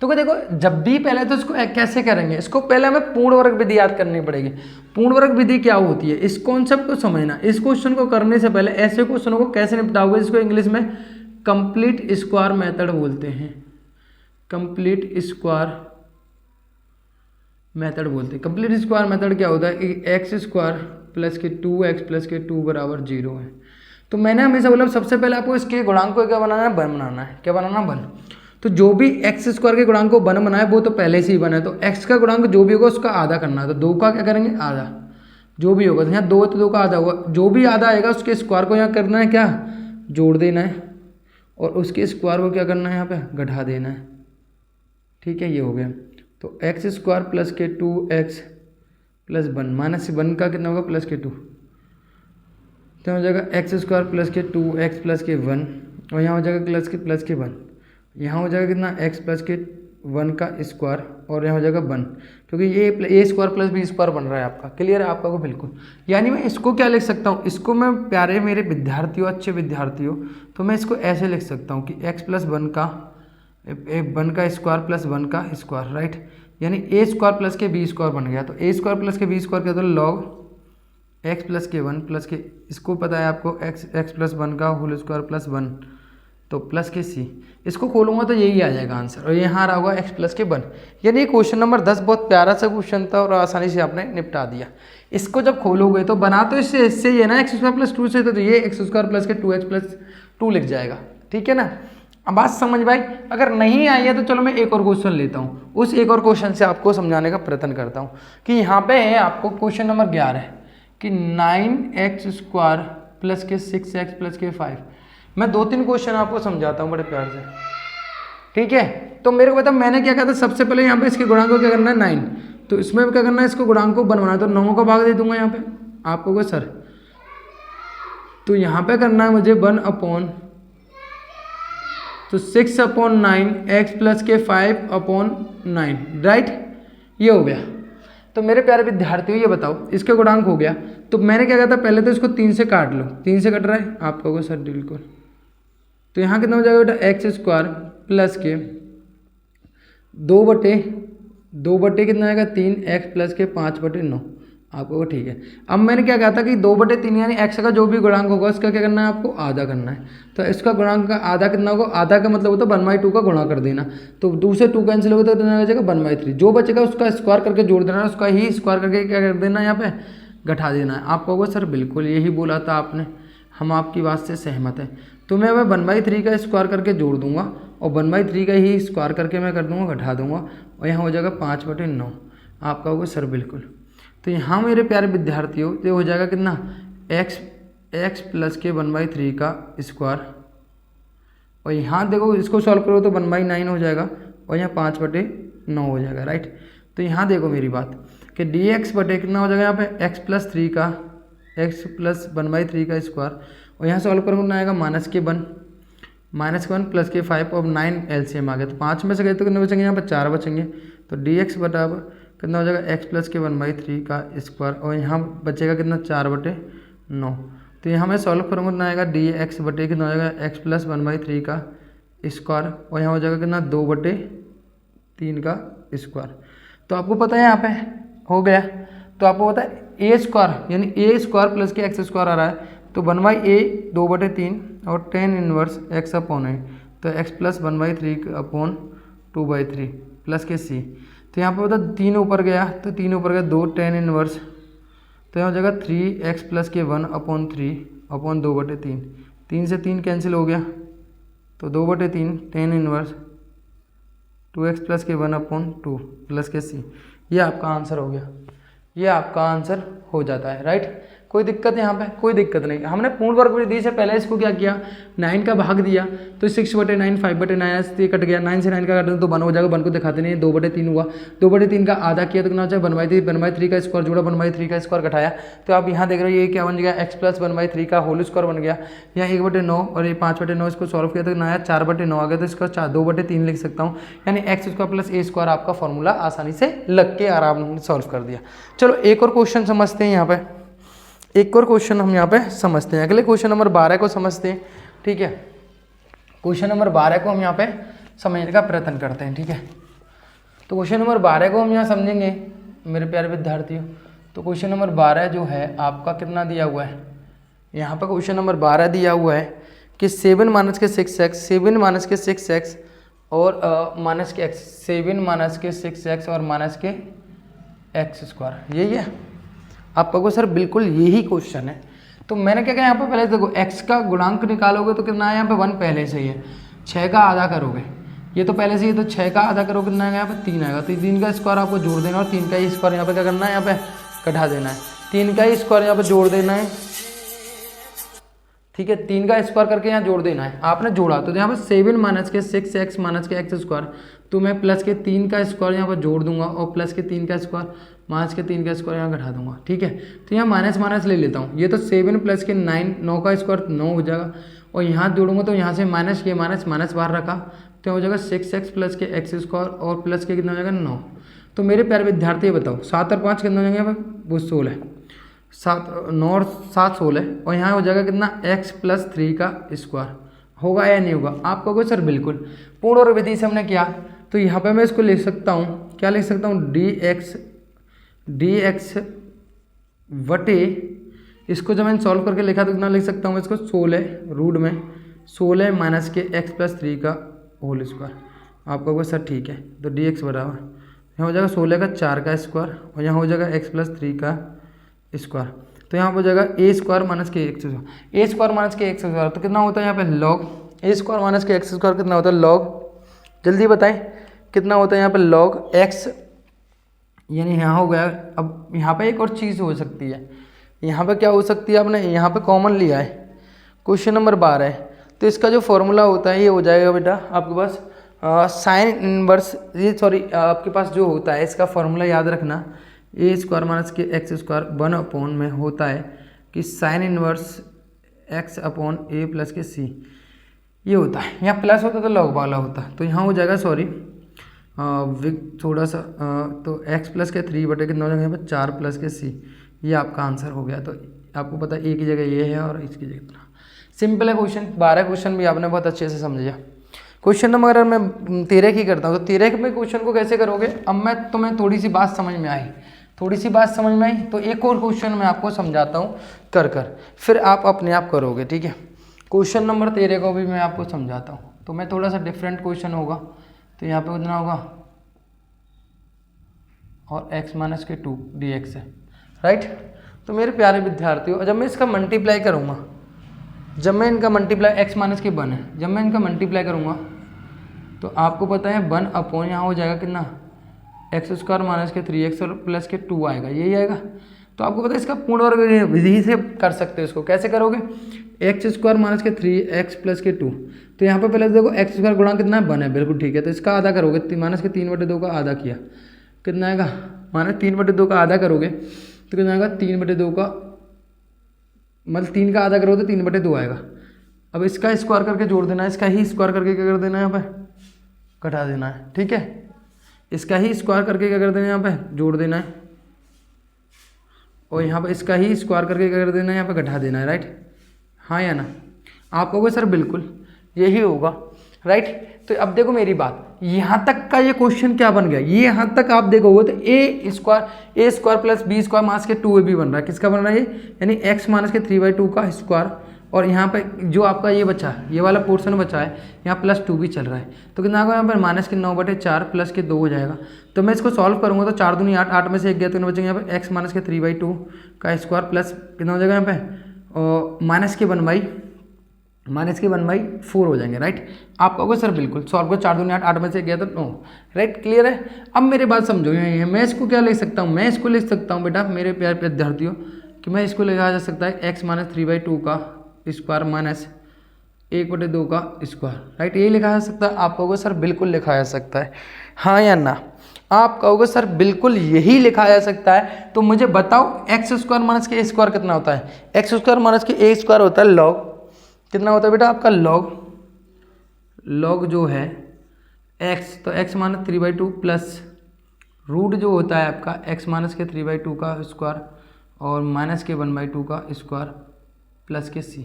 S1: तो देखो जब भी पहले तो इसको कैसे करेंगे, इसको पहले हमें पूर्ण वर्ग विधि याद करनी पड़ेगी। पूर्ण वर्ग विधि क्या होती है, इस कॉन्सेप्ट को समझना। इस क्वेश्चन को करने से पहले ऐसे क्वेश्चनों को कैसे निपटाओगे, इसको इंग्लिश में कंप्लीट स्क्वायर मेथड बोलते हैं। कंप्लीट स्क्वायर मेथड बोलते हैं। कंप्लीट स्क्वायर मेथड क्या होता है, एक्स स्क्वायर प्लस के 2x प्लस के 2 बराबर 0 है। तो मैंने हमेशा बोला सबसे पहले आपको इसके गुणांक को क्या बनाना है, 1 बनाना है। क्या बनाना, 1। तो जो भी एक्स स्क्वायर के गुणांक को 1 बनाए वो तो पहले से ही 1 है, तो एक्स का गुणांक जो भी होगा उसका आधा करना है। तो 2 का क्या करेंगे, आधा, जो भी होगा। तो यहाँ 2 तो 2 का आधा होगा, जो भी आधा आएगा उसके स्क्वायर को यहाँ करना है क्या, जोड़ देना है, और उसके स्क्वायर को क्या करना है, यहाँ पे घटा देना है। ठीक है, ये हो गया। तो एक्स स्क्वायर प्लस के 2x प्लस 1 माइनस 1 का कितना होगा, प्लस के 2, तो हो जाएगा एक्स स्क्वायर प्लस के 2x प्लस के 1, और यहाँ हो जाएगा प्लस के 1, यहाँ हो जाएगा कितना, x प्लस के 1 का स्क्वायर, और यहाँ हो जाएगा 1, क्योंकि ये a square plus b square बन रहा है आपका। क्लियर है आपका को, बिल्कुल। यानी मैं इसको क्या लिख सकता हूँ, इसको मैं प्यारे मेरे विद्यार्थियों, अच्छे विद्यार्थियों, तो मैं इसको ऐसे लिख सकता हूँ कि x प्लस 1 का 1 का स्क्वायर प्लस 1 का स्क्वायर, राइट। यानी a स्क्वायर प्लस के b स्क्वायर बन गया। तो a स्क्वायर प्लस के b स्क्वायर क्या, तो लॉग x प्लस के 1 प्लस के, इसको पता है आपको x प्लस 1 का होल स्क्वायर प्लस 1, तो प्लस के c, इसको खोलूंगा तो यही आ जाएगा आंसर, और यहाँ आ रहा होगा x प्लस के 1। यानी क्वेश्चन नंबर 10 बहुत प्यारा सा क्वेश्चन था और आसानी से आपने निपटा दिया। इसको जब खोलोगे तो बना तो इससे ये ना x स्क्वायर प्लस 2 से, तो ये x स्क्वायर प्लस के 2x प्लस 2 लिख जाएगा। ठीक है ना, अब बात समझ भाई। अगर नहीं आई है तो चलो मैं एक और क्वेश्चन लेता हूँ, उस एक और क्वेश्चन से आपको समझाने का प्रयत्न करता हूँ। कि यहाँ पे है आपको क्वेश्चन नंबर 11 कि 9x स्क्वायर प्लस के 6x प्लस के 5। मैं 2-3 क्वेश्चन आपको समझाता हूँ बड़े प्यार से। ठीक है, तो मेरे को पता मैंने क्या कहा था, सबसे पहले यहाँ पे इसके गुणांक को क्या करना है, 9, तो इसमें क्या करना है, इसको गुणांक को बनवाना है, तो 9 का भाग दे दूंगा यहाँ पे आपको को सर। तो यहाँ पे करना है मुझे 1 अपॉन, तो 6 अपॉन 9 x प्लस के 5 अपॉन 9, राइट। ये हो गया। तो मेरे प्यारे विद्यार्थियों ये बताओ, इसके गुणांक हो गया, तो मैंने क्या कहा था, पहले तो इसको 3 से काट लो। 3 से कट रहा है आप कहोगे सर बिल्कुल, तो यहाँ कितना हो जाएगा बेटा, एक्स स्क्वायर प्लस के 2 बटे कितना आएगा, 3x प्लस के 5/9 आपको, ठीक है। अब मैंने क्या कहा था कि 2/3 यानी x का जो भी गुणांक होगा उसका क्या करना है, आपको आधा करना है। तो इसका गुणांक का आधा कितना होगा, आधा का मतलब होता है 1/2 का गुणा कर देना। तो 2 से 2 कैंसिल होगा तो कितना हो जाएगा, 1/3। जो बचेगा उसका स्क्वायर करके जोड़ देना है, उसका ही स्क्वायर करके क्या कर देना है, यहाँ पे घटा देना है। आप कहोगे सर बिल्कुल यही बोला था आपने, हम आपकी बात से सहमत हैं। तो मैं 1/3 का स्क्वायर करके जोड़ दूंगा, और 1/3 का ही स्क्वायर करके मैं कर दूंगा, घटा दूंगा, और यहाँ हो जाएगा 5/9। आप कहोगे सर बिल्कुल। तो यहाँ मेरे प्यारे विद्यार्थियों ये हो जाएगा कितना, x प्लस के 1/3 का स्क्वायर, और यहाँ देखो इसको सॉल्व करो तो 1/9 हो जाएगा, और यहाँ 5/9 हो जाएगा, राइट। तो यहाँ देखो मेरी बात कि dx बटे कितना हो जाएगा, यहाँ पे x प्लस 1/3 का स्क्वायर, और यहाँ सॉल्व करोगे ना आएगा -1 प्लस के 5 और 9 LCM आ गया। तो 5 में से गए तो कितने बचेंगे, यहाँ पर 4 बचेंगे। तो dx बराबर कितना हो जाएगा, x प्लस के 1/3 का स्क्वायर, और यहाँ बचेगा कितना, 4/9। तो यहाँ मैं सॉल्व करूँगा ना आएगा dx बटे कितना हो जाएगा, x प्लस 1/3 का स्क्वायर, और यहाँ हो जाएगा कितना, 2/3 का स्क्वायर। तो आपको पता है यहाँ पे हो गया। तो आपको पता है a स्क्वायर यानी a स्क्वायर प्लस के x स्क्वायर आ रहा है, तो 1/a 2/3 और tan इनवर्स x अपॉन है, तो x प्लस 1/3 अपॉन 2/3 प्लस के c। तो यहाँ पर बता 3 ऊपर गया, तो 3 ऊपर गया 2 tan इनवर्स, तो यहाँ हो जाएगा 3x प्लस के 1 अपॉन 3 अपॉन 2/3। 3 से 3 कैंसिल हो गया, तो 2/3 tan इनवर्स 2x प्लस के 1 अपॉन 2 प्लस के c। ये आपका आंसर हो गया, ये आपका आंसर हो जाता है, राइट। कोई दिक्कत यहाँ पे, कोई दिक्कत नहीं। हमने पूर्ण वर्ग विधि से पहले इसको क्या किया, 9 का भाग दिया, तो 6/9 5/9 से कट गया, 9 से 9 का कट तो 1 हो जाएगा, 1 को दिखाते नहीं, 2/3 हुआ, 2/3 का आधा किया तो कितना हो जाएगा 1/3 का स्क्वायर जोड़ा, 1/3 का स्क्वायर घटाया। तो आप यहाँ देख रहे हो ये क्या बन गया, x प्लस 1/3 का होल स्क्वायर बन गया। यहाँ 1/9 और ये 5/9 इसको सॉल्व किया तो नया 4/9 आ गया, तो इसका 2/3 लिख सकता हूँ। यानी x square plus a square आपका फॉर्मूला आसानी से लग के आराम से सॉल्व कर दिया। चलो एक और क्वेश्चन समझते हैं। यहाँ पे एक और क्वेश्चन हम यहाँ पे समझते हैं। अगले क्वेश्चन नंबर 12 को समझते हैं, ठीक है। क्वेश्चन नंबर 12 को हम यहाँ पे समझने का प्रयत्न करते हैं, ठीक है। तो क्वेश्चन नंबर 12 को हम यहाँ समझेंगे मेरे प्यारे विद्यार्थियों। तो क्वेश्चन नंबर 12 जो है आपका कितना दिया हुआ है, यहाँ पर क्वेश्चन नंबर 12 दिया हुआ है कि 7 - के 6x और माइनस के एक्स, 7 माइनस के 6x और माइनस के एक्स स्क्वायर, यही है। आप कहोगे सर बिल्कुल यही क्वेश्चन है, तो मैंने क्या किया यहाँ पे पहले देखो x का गुणांक निकालोगे तो कितना है यहाँ पे 1 पहले से ही है, 6 का आधा करोगे ये तो पहले से ही, तो 6 का आधा करोगे कितना आएगा यहाँ पे 3 आएगा, तो 3 का स्क्वायर आपको जोड़ देना और 3 का ही स्क्वायर यहाँ पे क्या करना है, यहाँ पे घटा देना है, 3 का ही स्क्वायर यहाँ पे जोड़ देना है, ठीक है। 3 का स्क्वायर करके यहाँ जोड़ देना है, आपने जोड़ा तो यहाँ पे 7 माइनस के 6x माइनस के एक्स स्क्वायर, तो मैं प्लस के 3 का स्क्वायर यहाँ पर जोड़ दूंगा और प्लस के 3 का स्क्वायर माइनस के 3 का स्क्वायर यहाँ घटा दूंगा, ठीक है। तो यहाँ माइनस माइनस ले लेता हूँ, ये तो 7 प्लस के 9 का स्क्वायर 9 हो जाएगा, और यहाँ जोड़ूंगा तो यहाँ से माइनस के माइनस माइनस बाहर रखा तो हो जाएगा 6x प्लस के एक्स स्क्वायर और प्लस के कितना हो जाएगा 9। तो मेरे प्यारे विद्यार्थी बताओ 7 और 5 कितना हो जाएंगे यहाँ पर, वो 16, 7 9 और 7 16, और यहाँ हो जाएगा कितना x प्लस 3 का स्क्वायर, होगा या नहीं होगा। आप कहोगे सर बिल्कुल, पूर्ण और विधि से हमने किया, तो यहाँ पे मैं इसको लिख सकता हूँ, क्या लिख सकता हूँ, dx वटे, इसको जब मैंने सॉल्व करके लिखा तो कितना लिख सकता हूँ इसको, 16 रूट में 16 माइनस के x प्लस 3 का होल स्क्वायर। आप कहोगे सर ठीक है, तो dx बराबर यहाँ हो जाएगा 16 का 4 का स्क्वायर और यहाँ हो जाएगा x प्लस 3 का स्क्वायर, तो यहाँ हो जाएगा a स्क्वायर माइनस के x square, a square minus के एक्स स्क्वायर, तो कितना होता है यहाँ पे लॉग a स्क्वायर माइनस के एक्स स्क्वायर, कितना होता है लॉग, जल्दी बताएं कितना होता है यहाँ पे लॉग x, यानी यहाँ हो गया। अब यहाँ पे एक और चीज़ हो सकती है, यहाँ पे क्या हो सकती है, आपने यहाँ पे कॉमन लिया है, क्वेश्चन नंबर 12 है, तो इसका जो फॉर्मूला होता है ये हो जाएगा बेटा आपके पास साइन इनवर्स, ये सॉरी आपके पास जो होता है इसका फॉर्मूला याद रखना, ए स्क्वायर माइनस के एक्स स्क्वायर 1 में होता है कि साइन इनवर्स x अपॉन ए प्लस के सी, ये होता है। यहाँ प्लस होता तो लॉग वाला होता, तो यहाँ हो जाएगा सॉरी थोड़ा सा तो x प्लस के 3 बटे कितना हो जाएगा यहाँ पर 4 प्लस के सी, ये आपका आंसर हो गया। तो आपको पता है ए की जगह ये है और इसकी जगह इतना, सिंपल है क्वेश्चन। 12 क्वेश्चन भी आपने बहुत अच्छे से समझा। क्वेश्चन नंबर अगर मैं 13 की करता हूँ तो 13 में क्वेश्चन को कैसे करोगे, अब मैं तुम्हें थोड़ी सी बात समझ में आई, तो एक और क्वेश्चन मैं आपको समझाता हूँ कर फिर आप अपने आप करोगे, ठीक है। क्वेश्चन नंबर 13 को भी मैं आपको समझाता हूँ, तो मैं थोड़ा सा डिफरेंट क्वेश्चन होगा, तो यहाँ पे कितना होगा और x माइनस के 2 dx है, राइट। तो मेरे प्यारे विद्यार्थियों जब मैं इसका मल्टीप्लाई करूँगा, जब मैं इनका मल्टीप्लाई x माइनस के 1 है, जब मैं इनका मल्टीप्लाई करूँगा तो आपको पता है 1 अपॉन यहाँ हो जाएगा कितना एक्स स्क्वायर माइनस के 3x और प्लस के 2 आएगा, यही आएगा। तो आपको पता है इसका पूर्ण वर्ग विधि से कर सकते हो, इसको कैसे करोगे, एक्स स्क्वायर माइनस के 3x प्लस के 2, तो यहाँ पे पहले देखो एक्स स्क्वायर गुणा कितना है 1 है, बिल्कुल ठीक है। तो इसका आधा करोगे, माइनस के 3/2 का आधा किया कितना आएगा, माइनस 3/2 का आधा करोगे तो कितना आएगा 3/2 का, मतलब 3 का आधा करोगे तो 3/2 आएगा। अब इसका स्क्वायर करके जोड़ देना है, इसका ही स्क्वायर करके क्या कर देना है यहाँ पे घटा देना है, ठीक है। इसका ही स्क्वायर करके क्या कर देना है यहाँ पे जोड़ देना है, और यहाँ पे इसका ही स्क्वायर करके क्या कर देना है यहाँ पे घटा देना है, राइट, हाँ या ना। आप कहोगे सर बिल्कुल यही होगा, राइट। तो अब देखो मेरी बात, यहाँ तक का ये क्वेश्चन क्या बन गया, ये यहाँ तक आप देखोगे तो a square plus b square minus के 2ab बन रहा है, किसका बन रहा है ये, यानी x माइनस के 3/2 का स्क्वायर, और यहाँ पे जो आपका ये बचा है, ये वाला पोर्शन बचा है, यहाँ +2 भी चल रहा है, तो कितना होगा यहाँ पर माइनस के 9/4 प्लस के 2 हो जाएगा। तो मैं इसको सॉल्व करूँगा तो 4 दूनी 8, 8 में से 1 गया तो बचेंगे यहाँ पे x माइनस के 3/2 का स्क्वायर प्लस कितना हो जाएगा यहाँ पे और माइनस के 1/4 हो जाएंगे, राइट। आप कहोगे सर बिल्कुल सॉल्व को 4 दूनी 8, 8 में से 1 गया तो 9, राइट, क्लियर है। अब मेरी बात समझो, ये मैं इसको क्या लिख सकता हूँ, मैं इसको लिख सकता हूँ बेटा मेरे प्यारे विद्यार्थियों कि मैं इसको लिखा जा सकता है x माइनस 3/2 का स्क्वायर माइनस 1/2 का स्क्वायर, राइट, ये लिखा जा सकता है। आप कहोगे सर बिल्कुल लिखा जा सकता है, हाँ या ना। आप कहोगे सर बिल्कुल यही लिखा जा सकता है, तो मुझे बताओ एक्स स्क्वायर माइनस के ए स्क्वायर कितना होता है, एक्स स्क्वायर माइनस के ए स्क्वायर होता है लॉग, कितना होता है बेटा आपका लॉग जो है x, तो x माइनस 3/2 प्लस रूट जो होता है आपका x माइनस के 3/2 का स्क्वायर और माइनस के 1/2 का स्क्वायर प्लस के c,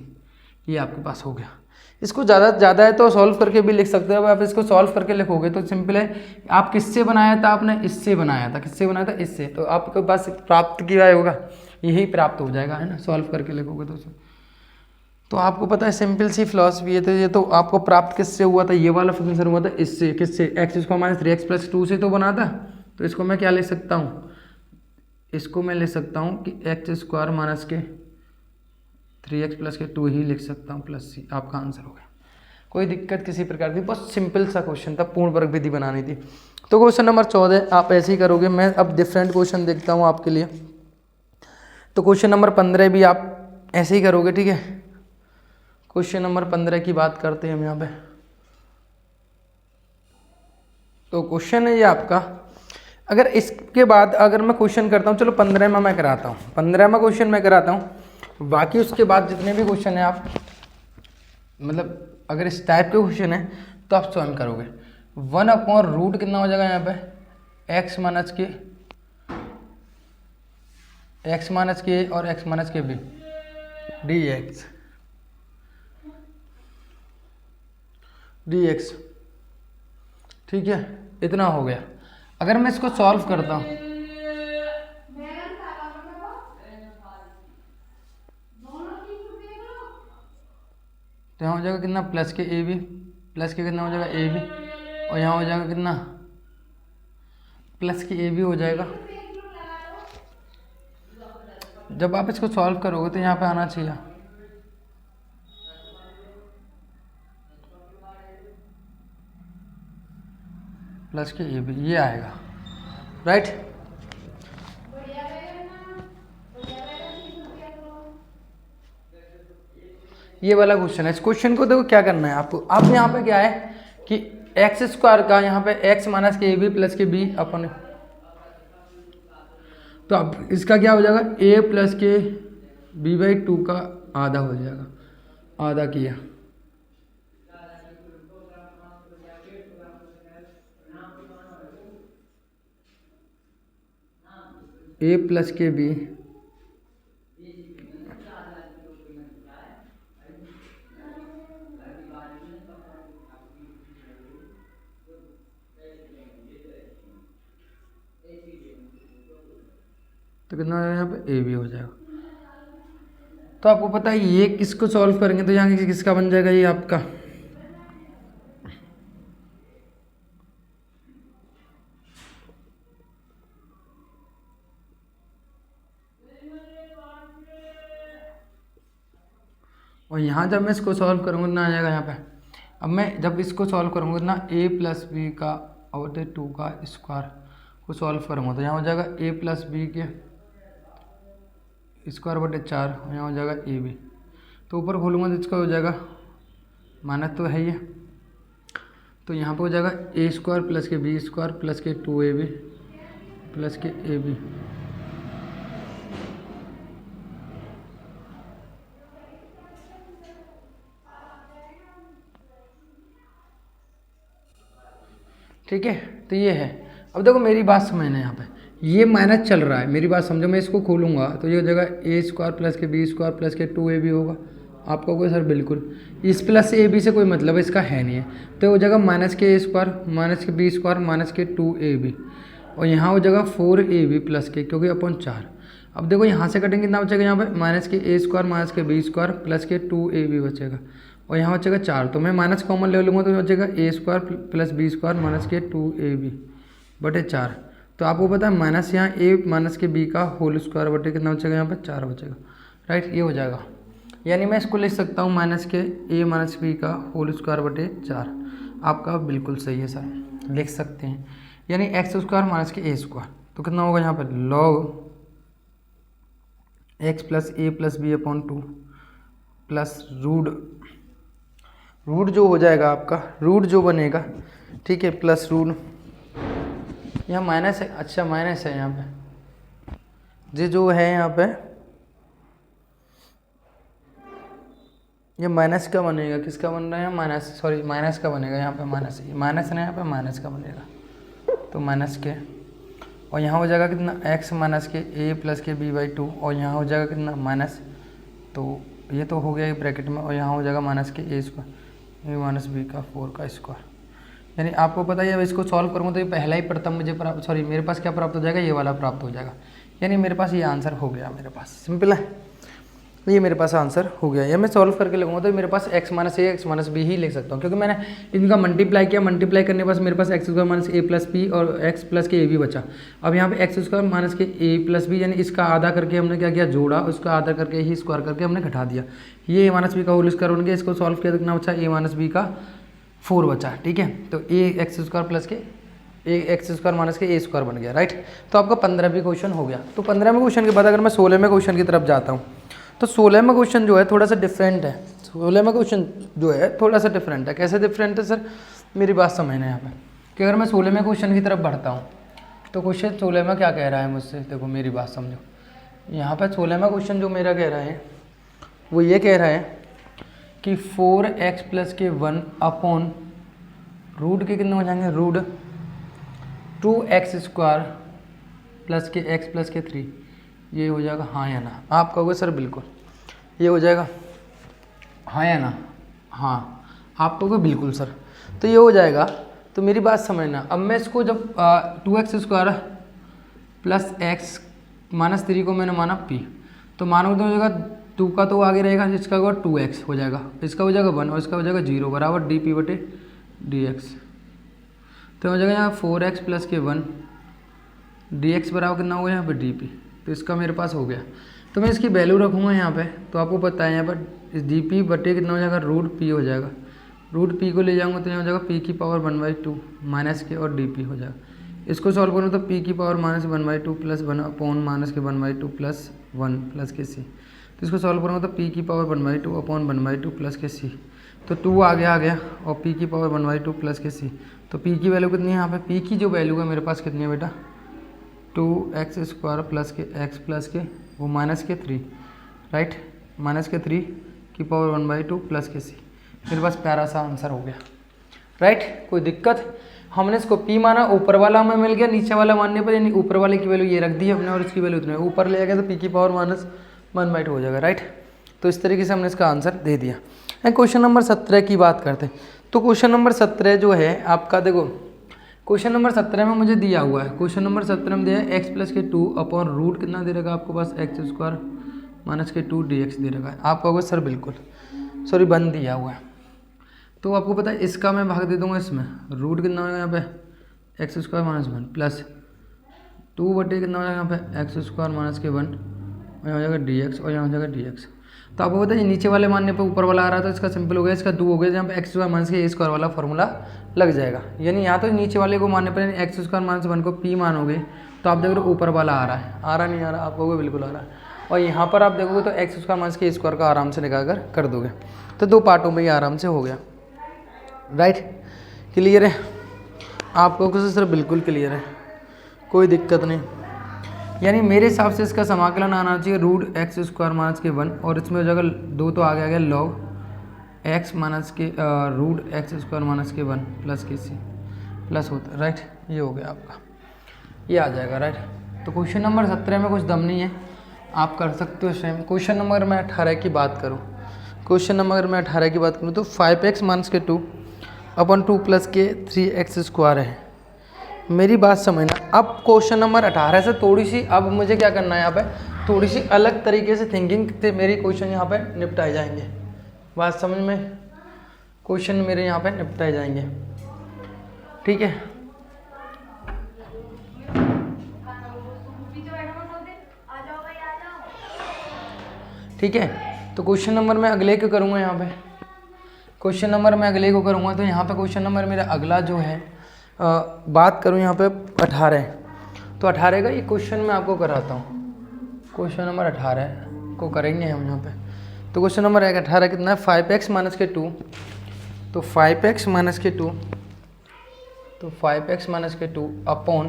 S1: ये आपके पास हो गया। इसको ज़्यादा है तो सॉल्व करके भी लिख सकते हो। अब आप इसको सॉल्व करके लिखोगे तो सिंपल है, आप किससे बनाया था, आपने इससे बनाया था, किससे बनाया था, इससे, तो आपके पास प्राप्त किया होगा, यही प्राप्त हो जाएगा, है ना, सॉल्व करके लिखोगे तो। तो आपको पता है सिंपल सी फिलॉसफी है। तो ये तो आपको प्राप्त किससे हुआ था, ये वाला फंक्शन हुआ था इससे, किससे, x square minus 3x plus 2 से तो बना था। तो इसको मैं क्या ले सकता हूँ, इसको मैं ले सकता हूँ कि एक्स स्क्वायर माइनस के 3x प्लस के 2 ही लिख सकता हूँ प्लस c। आपका आंसर हो गया। कोई दिक्कत किसी प्रकार की, बहुत सिंपल सा क्वेश्चन था, पूर्ण वर्ग विधि बनानी थी। तो क्वेश्चन नंबर 14 आप ऐसे ही करोगे। मैं अब डिफरेंट क्वेश्चन देखता हूँ आपके लिए। तो क्वेश्चन नंबर 15 भी आप ऐसे ही करोगे, ठीक है। क्वेश्चन नंबर 15 की बात करते हैं हम यहाँ पे। तो क्वेश्चन है ये आपका, अगर इसके बाद अगर मैं क्वेश्चन करता हूँ, चलो 15 में मैं कराता हूँ, 15 में क्वेश्चन मैं कराता हूँ, बाकी उसके बाद जितने भी क्वेश्चन है आप मतलब अगर इस टाइप के क्वेश्चन है तो आप स्वयं करोगे। 1/रूट कितना हो जाएगा यहाँ पे, x माइनस के और x माइनस के b dx, ठीक है, इतना हो गया। अगर मैं इसको सॉल्व करता हूँ तो यहाँ हो जाएगा कितना, प्लस के ए बी, प्लस के कितना हो जाएगा ए बी, और यहाँ हो जाएगा कितना, प्लस के ए बी हो जाएगा। जब आप इसको सॉल्व करोगे तो यहाँ पे आना चाहिए प्लस के ए बी, ये आएगा, राइट। ये वाला क्वेश्चन है। इस क्वेश्चन को देखो क्या करना है आपको। आप यहाँ पे क्या है कि एक्स स्क्वायर का यहाँ पे एक्स माइनस के ए बी प्लस के बी अपन, तो अब इसका क्या हो जाएगा, ए प्लस के b/2 का आधा हो जाएगा, आधा किया, ए प्लस के बी तो कितना हो जाएगा, यहाँ पे ए बी हो जाएगा। तो आपको पता है ये किसको सॉल्व करेंगे तो यहाँ किसका बन जाएगा, ये आपका और यहाँ जब मैं इसको सॉल्व करूँगा ना आ जाएगा यहाँ पे। अब मैं जब इसको सॉल्व करूँगा ना ए प्लस बी का और 2 का स्क्वायर को सॉल्व करूँगा तो यहाँ हो जाएगा ए प्लस बी के स्क्वायर बटे 4, यहाँ हो जाएगा ए बी। तो ऊपर खोलूँगा तो इसका हो जाएगा माइनस तो है ये, तो यहाँ पे हो जाएगा ए स्क्वायर प्लस के बी स्क्वायर प्लस के 2ab प्लस के ए बी। ठीक है, तो ये है। अब देखो मेरी बात समझना, यहाँ पे ये माइनस चल रहा है, मेरी बात समझो। मैं इसको खोलूँगा तो ये हो जाएगा ए स्क्वायर प्लस के बी स्क्वायर प्लस के 2ab होगा। आपका कोई सर बिल्कुल इस प्लस ए बी से कोई मतलब इसका है नहीं है, तो हो जाएगा माइनस के ए स्क्वायर माइनस के बी स्क्वायर माइनस के 2ab और यहाँ हो जाएगा 4ab प्लस के क्योंकि अपन 4। अब देखो यहाँ से कटेंगे कितना बचेगा, यहाँ पे माइनस के ए स्क्वायर माइनस के बी स्क्वायर प्लस के 2ab बचेगा और यहाँ बचेगा 4। तो मैं माइनस कॉमन ले लूँगा तो बचेगा a square plus b square minus के 2ab बटे 4। तो आपको पता है माइनस यहाँ ए माइनस के बी का होल स्क्वायर बटे कितना बचेगा, यहाँ पे 4 बचेगा, राइट। ये हो जाएगा, यानी मैं इसको लिख सकता हूँ माइनस के ए माइनस बी का होल स्क्वायर बटे 4। आपका बिल्कुल सही है सर, लिख सकते हैं। यानी एक्स स्क्वायर माइनस के ए स्क्वायर तो कितना होगा यहाँ पर log x plus a plus b upon 2 plus root जो हो जाएगा आपका, रूट जो बनेगा, ठीक है, प्लस रूट यहाँ माइनस है, अच्छा माइनस है यहाँ पे, ये जो है यहाँ पे ये माइनस का बनेगा, किसका बन रहा है माइनस, सॉरी माइनस का बनेगा, यहाँ पे माइनस माइनस है, यहाँ पे माइनस का बनेगा तो माइनस के और यहाँ हो जाएगा कितना x माइनस के a प्लस के b/2 और यहाँ हो जाएगा कितना माइनस, तो ये तो हो गया ब्रैकेट में और यहाँ हो जाएगा माइनस के a square a minus b का 4 का स्क्वायर। यानी आपको पता है अब इसको सॉल्व करूँगा तो ये पहला ही प्रथम मुझे प्राप्त, सॉरी मेरे पास क्या प्राप्त हो जाएगा, ये वाला प्राप्त हो जाएगा। यानी मेरे पास ये आंसर हो गया, मेरे पास सिंपल है। तो ये मेरे पास आंसर हो गया। या मैं सॉल्व करके लगूंगा तो मेरे पास x माइनस ए एक्स माइनस बी ही लिख सकता हूँ, क्योंकि मैंने इनका मल्टीप्लाई किया, मल्टीप्लाई करने के पास मेरे पास एक्स स्क्वायर माइनस ए प्लस बी और एक्स प्लस के ए भी बचा। अब यहाँ पे एक्स स्क्वायर माइनस के ए प्लस बी यानी इसका आधा करके हमने क्या किया, जोड़ा, उसका आधा करके ही स्क्वायर करके हमने घटा दिया। ये ए माइनस बी का होल स्क्वायर बन गया, इसको सॉल्व किया तो कितना बचा, ए माइनस बी का 4 बचा। ठीक है, तो ए एक्स स्क्वायर प्लस के ए एक्स स्क्वायर माइनस के ए स्क्वायर बन गया, राइट। तो आपका 15वीं क्वेश्चन हो गया। तो 15वें क्वेश्चन के बाद अगर मैं 16वें क्वेश्चन की तरफ जाता हूँ तो 16वें क्वेश्चन जो है थोड़ा सा डिफरेंट है। 16वें क्वेश्चन जो है थोड़ा सा डिफरेंट है। कैसे डिफरेंट है सर, मेरी बात समझना यहाँ पे कि अगर मैं 16वें क्वेश्चन की तरफ बढ़ता हूँ तो क्वेश्चन 16 में क्या कह रहा है मुझसे, देखो मेरी बात समझो। यहाँ पर 16वां क्वेश्चन जो मेरा कह रहा है वो ये कह रहा है कि 4x प्लस के 1 अपॉन रूट के कितने हो जाएंगे, रूट 2x स्क्वायर प्लस के x प्लस के 3, ये हो जाएगा हाँ या ना। आप कहोगे सर बिल्कुल, ये हो जाएगा हाँ या ना, हाँ आप कहोगे बिल्कुल सर, तो ये हो जाएगा। तो मेरी बात समझना, अब मैं इसको जब 2x square plus x minus 3 को मैंने माना p, तो मानोगे तो हो जाएगा 2 का तो आगे रहेगा, जिसका होगा 2x हो जाएगा, इसका हो जाएगा 1 और इसका हो जाएगा 0 बराबर डी पी बटे डी एक्स। तो हो जाएगा यहाँ 4x प्लस के 1 डी एक्स बराबर कितना होगा यहाँ पे डी पी। तो इसका मेरे पास हो गया। तो मैं इसकी वैल्यू रखूँगा यहाँ पे, तो आपको पता है यहाँ पर इस डी पी बटे कितना हो जाएगा, रूट पी हो जाएगा। रूट पी को ले जाऊँगा तो यहाँ हो जाएगा पी की पावर 1/2 माइनस के और डी पी हो जाएगा। इसको सॉल्व करूँ तो पी की power minus 1/2 plus 1 upon minus के 1/2 प्लस 1 प्लस के सी। तो इसको सॉल्व करूँगा तो पी की पावर 1/2 अपॉन 1/2 प्लस के सी, तो 2 आ गया और पी की पावर 1/2 प्लस के सी। तो पी की वैल्यू कितनी है यहाँ पे, पी की जो वैल्यू है मेरे पास कितनी है बेटा, 2x स्क्वायर प्लस के x प्लस के वो माइनस के 3, राइट, माइनस के 3 की पावर 1/2 प्लस के सी। मेरे पास प्यारा सा आंसर हो गया, राइट। कोई दिक्कत, हमने इसको p माना, ऊपर वाला हमें मिल गया, नीचे वाला मानने पर यानी ऊपर वाले की वैल्यू ये रख दी हमने और इसकी वैल्यू उतनी, ऊपर ले गया तो p की पावर माइनस 1/2 हो जाएगा, राइट। तो इस तरीके से हमने इसका आंसर दे दिया। क्वेश्चन नंबर 17 की बात करते हैं। तो क्वेश्चन नंबर 17 जो है आपका, देखो क्वेश्चन नंबर 17 में मुझे दिया हुआ है, क्वेश्चन नंबर 17 में दिया है एक्स प्लस के 2 अपॉन रूट कितना दे रखा है आपको पास, एक्स स्क्वायर माइनस के 2 डी एक्स दे रखा है। आप कहोगे सर बिल्कुल, सॉरी 1 दिया हुआ है। तो आपको पता है इसका मैं भाग दे दूंगा इसमें, रूट कितना होगा यहाँ पे एक्स स्क्वायर माइनस 1 प्लस 2 बटे कितना हो जाएगा यहाँ पे एक्स स्क्वायर माइनस के 1 और यहाँ हो जाएगा डी एक्स और यहाँ हो जाएगा डी एक्स। तो आपको पता है नीचे वाले मानने पे ऊपर वाला आ रहा था, तो इसका सिंपल हो गया, इसका 2 हो गया, जहाँ पे एक्स स्क्वायर माइनस के ए स्क्वायर वाला फॉर्मूला लग जाएगा। यानी यहाँ तो नीचे वाले को मानने पर एक्स स्क्वायर माइनस 1 को पी मानोगे तो आप देखोगे ऊपर वाला आ रहा है, आ रहा नहीं आ रहा, आप कहोगे बिल्कुल आ रहा है। और यहाँ पर आप देखोगे तो एक्स स्क्वायर माइनस के ए स्क्वायर का आराम से निकाल कर दोगे, तो 2 पार्टों में ही आराम से हो गया, राइट। क्लियर है आपको सर, बिल्कुल क्लियर है, कोई दिक्कत नहीं। यानी मेरे हिसाब से इसका समाकलन आना चाहिए रूट एक्स स्क्वायर माइनस के 1 और इसमें हो जाएगा 2 तो आगे आ गया लॉग एक्स माइनस के रूट एक्स स्क्वायर माइनस के 1 प्लस के सी प्लस होता है, राइट। ये हो गया आपका, ये आ जाएगा, राइट। तो क्वेश्चन नंबर 17 में कुछ दम नहीं है, आप कर सकते हो सेम। क्वेश्चन नंबर मैं 18 की बात करूँ, क्वेश्चन नंबर मैं 18 की बात करूँ तो 5x माइनस के 2 अपॉन 2 प्लस के 3x स्क्वायर है। मेरी बात समझना, अब क्वेश्चन नंबर 18 से थोड़ी सी अब मुझे क्या करना है, यहाँ पे थोड़ी सी अलग तरीके से थिंकिंग से मेरी क्वेश्चन यहाँ पे निपटाए जाएंगे। बात समझ में, क्वेश्चन मेरे यहाँ पे निपटाए जाएंगे, ठीक है। ठीक है, तो क्वेश्चन नंबर मैं अगले को करूँगा यहाँ पे, क्वेश्चन नंबर मैं अगले को करूँगा। तो यहाँ पे क्वेश्चन नंबर मेरा अगला जो है बात करूँ यहाँ पे 18, तो 18 का ये क्वेश्चन मैं आपको कराता हूँ। क्वेश्चन नंबर 18 को करेंगे हम यहाँ पे। तो क्वेश्चन नंबर 18 कितना है, 5x माइनस के 2, तो 5x माइनस के 2, तो 5x माइनस के 2 अपॉन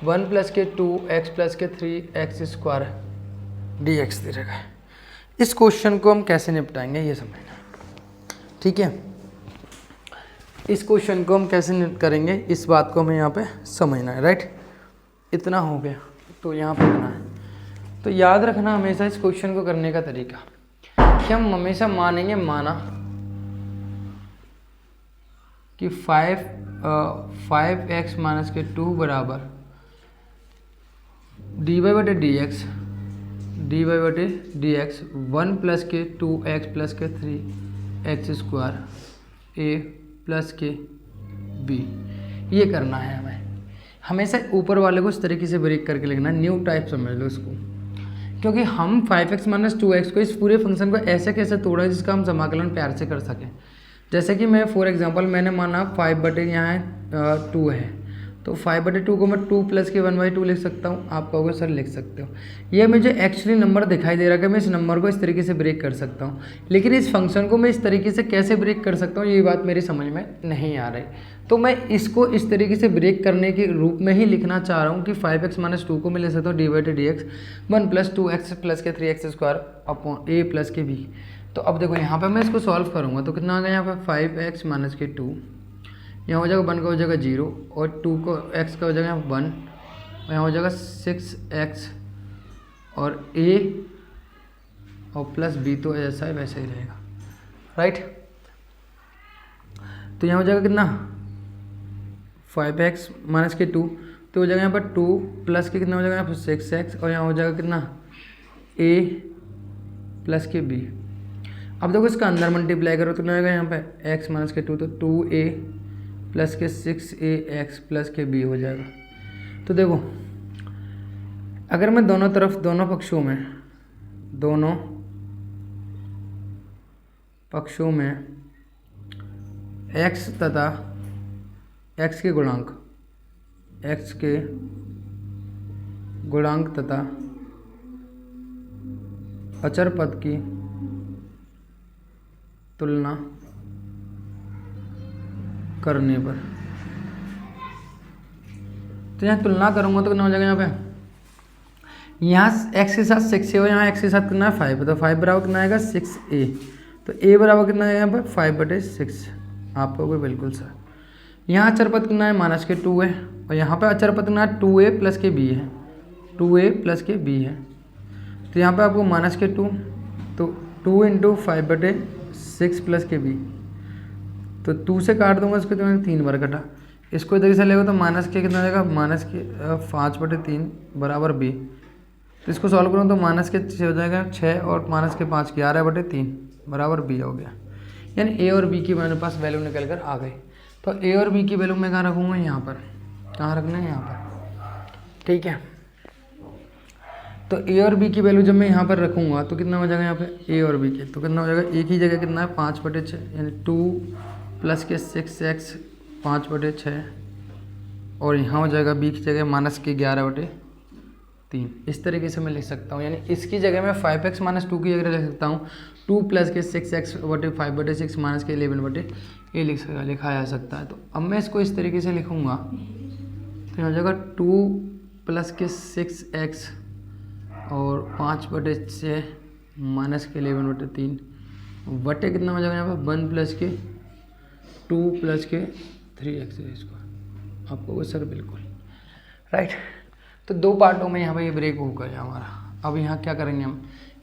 S1: 1 प्लस के 2x प्लस के 3x स्क्वायर डी एक्स दे रखा है। इस क्वेश्चन को हम कैसे निपटाएंगे ये समझना, ठीक है। इस क्वेश्चन को हम कैसे करेंगे इस बात को हमें यहाँ पे समझना है, राइट। इतना हो गया, तो यहाँ पे करना है। तो याद रखना हमेशा इस क्वेश्चन को करने का तरीका कि हम हमेशा मानेंगे माना कि 5x माइनस के 2 बराबर dy बटे डी एक्स डी वाई बटे डी एक्स 1 प्लस के 2x प्लस के 3x स्क्वायर ए प्लस के बी। ये करना है हमें, हमेशा ऊपर वाले को इस तरीके से ब्रेक करके लिखना है, न्यू टाइप समझ लो इसको, क्योंकि हम 5x माइनस 2x को इस पूरे फंक्शन को ऐसे कैसे तोड़ा है जिसका हम समाकलन प्यार से कर सकें। जैसे कि मैं फॉर एग्जांपल मैंने माना 5 बटे यहाँ 2 है, तो 5 बटे 2 को मैं 2 प्लस के 1/2 लिख सकता हूँ। आप कहोगे सर लिख सकते हो, ये मुझे एक्चुअली नंबर दिखाई दे रहा है कि मैं इस नंबर को इस तरीके से ब्रेक कर सकता हूँ, लेकिन इस फंक्शन को मैं इस तरीके से कैसे ब्रेक कर सकता हूँ ये बात मेरी समझ में नहीं आ रही। तो मैं इसको इस तरीके से ब्रेक करने के रूप में ही लिखना चाह रहा हूँ कि 5x माइनस 2 को मैं ले सकता हूँ D by D x 1 plus 2x plus के 3x स्क्वायर अपॉन ए प्लस के बी। तो अब देखो यहाँ पे मैं इसको सॉल्व करूँगा तो कितना आ गया यहाँ पे 5x माइनस के 2, यहाँ हो जाएगा 1 का हो जाएगा 0 और 2 को x का हो जाएगा 1 और यहाँ हो जाएगा 6x और a और प्लस b तो ऐसा है वैसा ही रहेगा, राइट। तो यहाँ हो जाएगा कितना 5x माइनस के 2, तो हो जाएगा यहाँ पर 2 प्लस के कितना हो जाएगा यहाँ पर 6x और यहाँ हो जाएगा कितना a प्लस के b। अब देखो इसका अंदर मल्टीप्लाई करो तो कितना होगा यहाँ पे x माइनस के 2, तो 2a प्लस के 6ax प्लस के b हो जाएगा। तो देखो अगर मैं दोनों तरफ दोनों पक्षों में x तथा x के गुणांक तथा अचर पद की तुलना करने पर, तो यहाँ तुलना करूँगा तो कितना हो जाएगा यहाँ पे, यहाँ x के साथ 6 है और यहाँ x के साथ कितना है 5, तो 5 बराबर कितना आएगा 6a, तो a बराबर कितना है यहाँ पर 5 बटे 6। आप कहोगे बिल्कुल सर। यहाँ अचर पद कितना है माइनस के 2 है और यहाँ पे अचर पद कितना है 2a प्लस के b है, 2a प्लस के b है। तो यहाँ पे आपको माइनस के 2, तो 2 इंटू 5 बटे 6 प्लस के b, तो 2 से काट दूंगा इसको तो 3 बार कटा, इसको इधर से लेगा तो माइनस के कितना जाएगा माइनस के 5 बटे 3 बराबर b। तो इसको सॉल्व करूँ तो माइनस के 6 हो जाएगा 6 और माइनस के 5 11 बटे 3 बराबर b हो गया। यानी a और b की मेरे पास वैल्यू निकल कर आ गई। तो a और b की वैल्यू मैं कहाँ रखूँगा, यहाँ पर, कहाँ रखना है यहाँ पर, ठीक है। तो a और b की वैल्यू जब मैं यहाँ पर रखूँगा तो कितना हो जाएगा यहाँ पे a और b के, तो कितना हो जाएगा एक ही जगह कितना है 5 बटे 6 यानी 2 प्लस के 6x 5 बटे 6 और यहाँ हो जाएगा b की जगह माइनस के 11 बटे 3। इस तरीके से मैं लिख सकता हूँ, यानी इसकी जगह मैं 5x माइनस 2 की जगह लिख सकता हूँ 2 प्लस के 6x बटे 5 बटे 6 माइनस के 11 बटे ए लिखा जा सकता है। तो अब मैं इसको इस तरीके से लिखूँगा तो हो जाएगा 2 प्लस के 6x और 5 बटे 6 माइनस के 11 बटे 3 बटे कितना हो जाएगा यहाँ पर 1 प्लस के 2 प्लस के 3x इसको। आपको सर बिल्कुल राइट। तो दो पार्टों में यहाँ पर ये ब्रेक हो गया हमारा। अब यहाँ क्या करेंगे हम,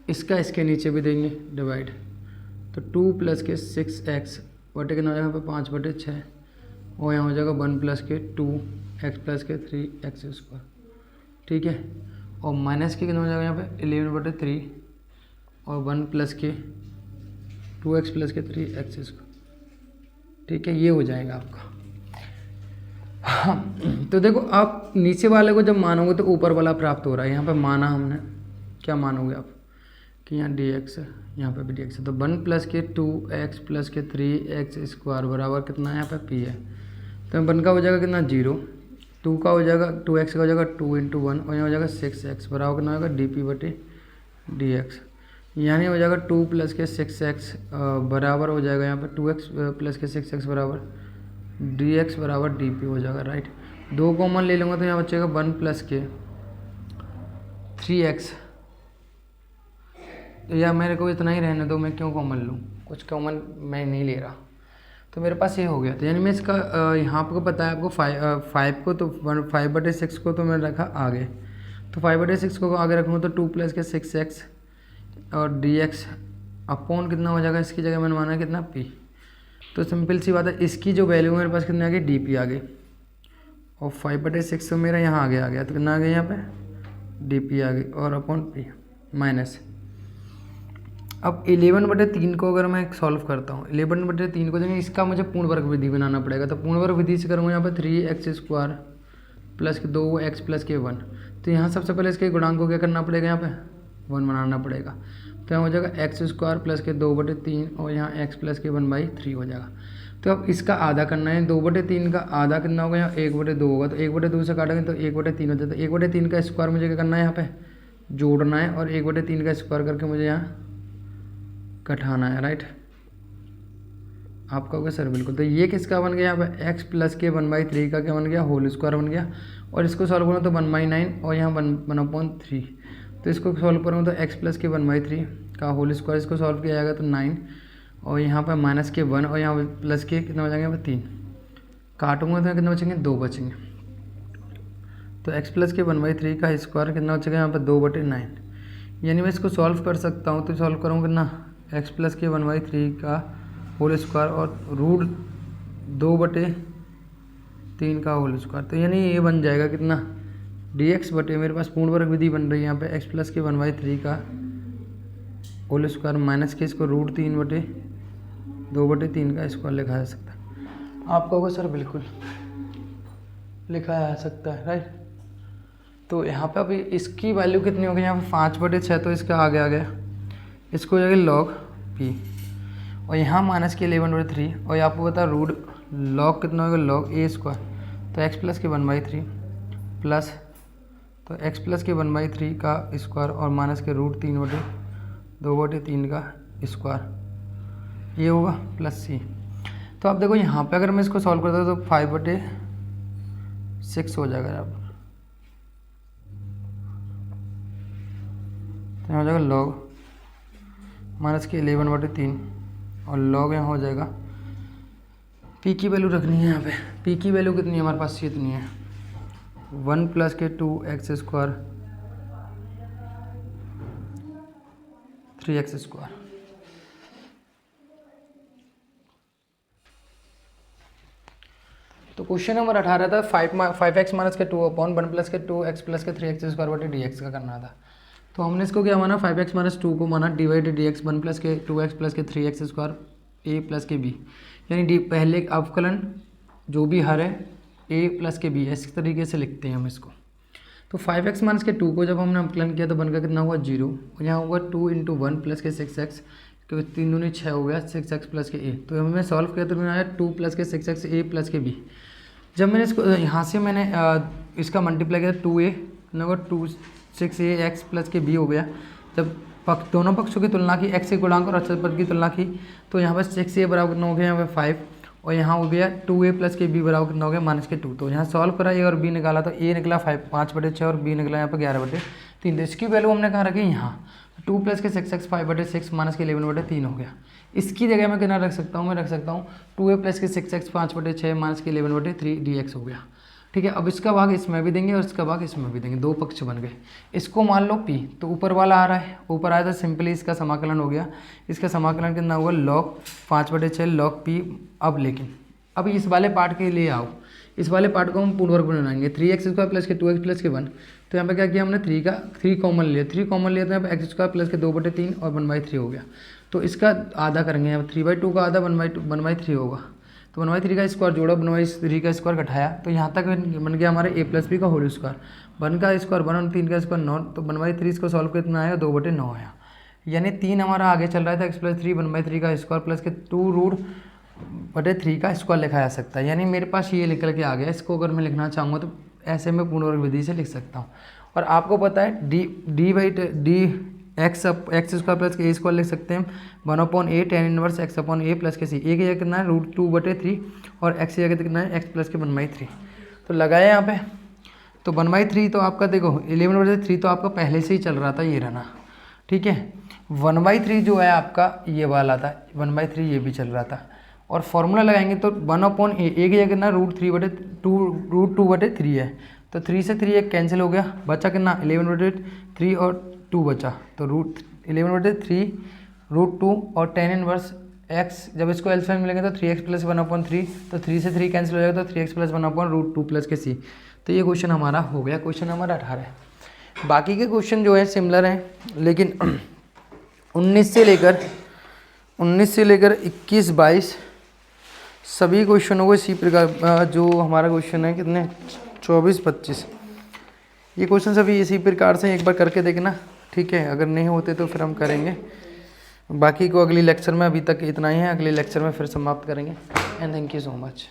S1: इसका इसके नीचे भी देंगे डिवाइड, तो 2 प्लस के 6x बटे कितना हो जाएगा यहाँ पर 5 बटे 6 और यहाँ हो जाएगा 1 प्लस के 2x प्लस के 3x स्क्वायर, ठीक है। और माइनस के कितना हो जाएगा यहाँ पे 11 बटे 3 और 1 प्लस के 2x प्लस के 3x स्क्वायर, ठीक है। ये हो जाएगा आपका। हाँ, तो देखो आप नीचे वाले को जब मानोगे तो ऊपर वाला प्राप्त हो रहा है। यहाँ पे माना हमने, क्या मानोगे आप कि यहाँ dx है, यहाँ पे भी dx है, तो 1 प्लस के 2x प्लस के 3x स्क्वायर बराबर कितना है यहाँ पे p है। तो 1 का हो जाएगा कितना 0, 2 का हो जाएगा 2x का हो जाएगा 2 इंटू 1 और यहाँ हो जाएगा 6x बराबर कितना होगा dp बटे dx। यानी हो जाएगा 2 प्लस के 6x बराबर हो जाएगा यहाँ पे 2x प्लस के 6x बराबर dx बराबर dp हो जाएगा, राइट। 2 कॉमन ले लूँगा तो यहाँ बचेगा 1 प्लस के 3x, या मेरे को इतना ही रहने दो, मैं क्यों कॉमन लूँ, कुछ कॉमन मैं नहीं ले रहा, तो मेरे पास ये हो गया। तो यानी मैं इसका यहाँ आपको पता है आपको 5 को तो 5 बटे 6 को तो मैंने रखा आगे, तो 5 बटे 6 को आगे रखूँगा तो 2 प्लस के 6x और dx अपॉन कितना हो जाएगा, इसकी जगह मैंने माना कितना p। तो सिंपल सी बात है, इसकी जो वैल्यू मेरे पास कितने आ गई dp आ गई और 5 बटे 6 तो मेरा यहाँ आगे आ गया, तो कितना आ गया यहाँ पे dp आ गई और अपॉन p। माइनस, अब 11/3 को अगर मैं सॉल्व करता हूँ, 11/3 को देंगे, इसका मुझे पूर्ण वर्ग विधि बनाना पड़ेगा। तो पूर्ण वर्ग विधि से करूँगा यहाँ पर 3x² प्लस 2x प्लस के 1। तो यहाँ सबसे पहले इसके गुणांक को क्या करना पड़ेगा, यहाँ पे 1 बनाना पड़ेगा। तो यहाँ हो जाएगा x² प्लस के 2/3 और यहाँ x प्लस के 1/3 हो जाएगा। तो अब इसका आधा करना है, 2/3 का आधा कितना होगा, यहाँ 1/2 होगा। तो 1/2 से काटेंगे तो 1/3 हो जाता है। 1/3 का स्क्वायर मुझे क्या करना है, यहाँ पे जोड़ना है और 1/3 का स्क्वायर करके मुझे यहाँ घटाना है, राइट। आपका होगा सर बिल्कुल। तो ये किसका बन गया, यहाँ पे x प्लस के 1/3 का क्या बन गया, होल स्क्वायर बन गया। और इसको सॉल्व करूँ तो 1/9 और यहाँ 1/3। तो इसको सॉल्व करूँ तो x प्लस के 1/3 का होल स्क्वायर, इसको सॉल्व किया जाएगा तो 9 और यहाँ पर माइनस के 1 और यहाँ प्लस के कितना बचेंगे, यहाँ पर 3 काटूंगा तो कितने बचेंगे, 2 बचेंगे। तो x प्लस के 1/3 का स्क्वायर कितना बचेगा, यहाँ पर 2/9। यानी मैं इसको सॉल्व कर सकता हूँ। तो सॉल्व करूँ कितना, x प्लस के 1/3 का होल स्क्वायर और रूट 2/3 का होल स्क्वायर। तो यानी ये बन जाएगा कितना, dx बटे, मेरे पास पूर्ण वर्ग विधि बन रही है यहाँ पे x प्लस के 1/3 का होल स्क्वायर माइनस के इसको रूट 3/2/3 का स्क्वायर लिखा जा सकता है। आपका होगा सर बिल्कुल लिखा जा सकता है, राइट। तो यहाँ पे अभी इसकी वैल्यू कितनी होगी, यहाँ पे 5/6, तो इसका आगे आ गया, इसको हो जाएगा log p और यहाँ माइनस के 11/3 और आपको पता है रूट log कितना होगा, log a²। तो x प्लस के 1/3 प्लस, तो x प्लस के 1/3 का स्क्वायर और माइनस के रूट 3/2/3 का स्क्वायर, ये होगा प्लस c। तो आप देखो यहाँ पे अगर मैं इसको सॉल्व करता हूँ तो 5/6 हो जाएगा यहाँ पर। तो यहाँ हो जाएगा log माइनस के 11/3 और log यहाँ हो जाएगा, p की वैल्यू रखनी है यहाँ पे। p की वैल्यू कितनी है हमारे पास, इतनी है 1 प्लस के 2x² 3x²। तो क्वेश्चन नंबर 18 था 5x माइनस के 2/1 प्लस के 2x प्लस के 3x² dx का करना था। तो हमने इसको क्या माना, 5x माइनस 2 को माना डिवाइडेड dx 1 प्लस के 2x प्लस के 3x² a प्लस के b, यानी डी पहले अवकलन जो भी हर है a प्लस के b, इस तरीके से लिखते हैं हम इसको। तो 5x माइनस के 2 को जब हमने अवकलन किया तो बनकर कितना हुआ 0 और यहाँ होगा 2 × 1 प्लस के 6x, क्योंकि 3 दूनी 6 हो गया, 6x प्लस के a। तो हमने सॉल्व किया तो मैंने आया 2 प्लस के 6x a प्लस के b। जब मैंने इसको यहाँ से मैंने इसका मल्टीप्लाई किया 2a होगा 2 6ax प्लस के b हो गया। जब दोनों पक्षों की तुलना की, x के गुणांक और अचर पद की तुलना की, तो यहाँ पर 6a बराबर कितना हो गया, यहाँ पर 5 और यहाँ हो गया 2a प्लस के b बराबर कितना हो गया, माइनस के 2। तो यहाँ सॉल्व करा a और b निकाला तो a निकला 5/6 और b निकला यहाँ पर 11/3। तो इसकी वैल्यू हमने कहाँ रखी, यहाँ 2 प्लस के 6x 5/6 माइनस के 11/3 हो गया। इसकी जगह मैं कितना रख सकता हूँ, मैं रख सकता हूँ 2a प्लस के 6x 5/6 माइनस के 11/3 dx हो गया। ठीक है, अब इसका भाग इसमें भी देंगे और इसका भाग इसमें भी देंगे, दो पक्ष बन गए। इसको मान लो p, तो ऊपर वाला आ रहा है, ऊपर आया तो सिंपली इसका समाकलन हो गया। इसका समाकलन कितना हुआ, log 5/6 log p। अब लेकिन अब इस वाले पार्ट के लिए आओ, इस वाले पार्ट को हम पूर्ण वर्ग बनाएंगे 3x² प्लस के 2x प्लस के 1। तो यहाँ पे क्या किया हमने 3 कॉमन लिया, 3 कॉमन लिया तो यहाँ पे x² प्लस के 2/3 और 1/3 हो गया। तो इसका आधा करेंगे, यहाँ पर 3/2 का आधा 1/3 होगा। तो 1/3 का स्क्वायर जोड़ा, 1/3 का स्क्वायर घटाया, तो यहाँ तक बन गया हमारे a प्लस b का होल स्क्वायर। 1 का स्क्वायर 1 और 3 का स्क्वायर 9, तो 1/3 इसको सॉल्व कितना आया, 2/9 आया। यानी 3 हमारा आगे चल रहा था, x प्लस 3 1/3 का स्क्वायर प्लस के 2√3 का स्क्वायर लिखा जा सकता है। यानी मेरे पास ये निकल के आ गया। इसको अगर मैं लिखना चाहूँगा तो ऐसे मैं पूर्ण वर्ग विधि से लिख सकता हूँ। और आपको पता है x² प्लस के a² लिख सकते हैं 1/a tan inverse x/a plus के c। a की जगह कितना है √2/3 और x की जगह कितना है x प्लस के 1/3। तो लगाया यहाँ पे, तो 1/3 तो आपका देखो 11/3 तो आपका पहले से ही चल रहा था, ये रहना। ठीक है, 1/3 जो है आपका ये वाला था, 1/3 ये भी चल रहा था। और फॉर्मूला लगाएंगे तो 1/a की जगह कितना √2/3 है, तो 3 से 3 एक कैंसिल हो गया, बचा कितना 11/3 और 2 बचा। तो √11/3 √2 और tan इनवर्स x, जब इसको एलसीएम मिलेंगे तो 3x प्लस 1/3, तो 3 से 3 कैंसिल हो जाएगा तो 3x प्लस 1/√2 प्लस के c। तो ये क्वेश्चन हमारा हो गया, क्वेश्चन नंबर 18। बाकी के क्वेश्चन जो है सिमिलर हैं, लेकिन 19 से लेकर 21 22 सभी क्वेश्चनों को इसी प्रकार, जो हमारा क्वेश्चन है कितने 24 25, ये क्वेश्चन सभी इसी प्रकार से एक बार करके देखना, ठीक है। अगर नहीं होते तो फिर हम करेंगे, बाकी को अगली लेक्चर में। अभी तक इतना ही है, अगले लेक्चर में फिर समाप्त करेंगे। And thank you so much.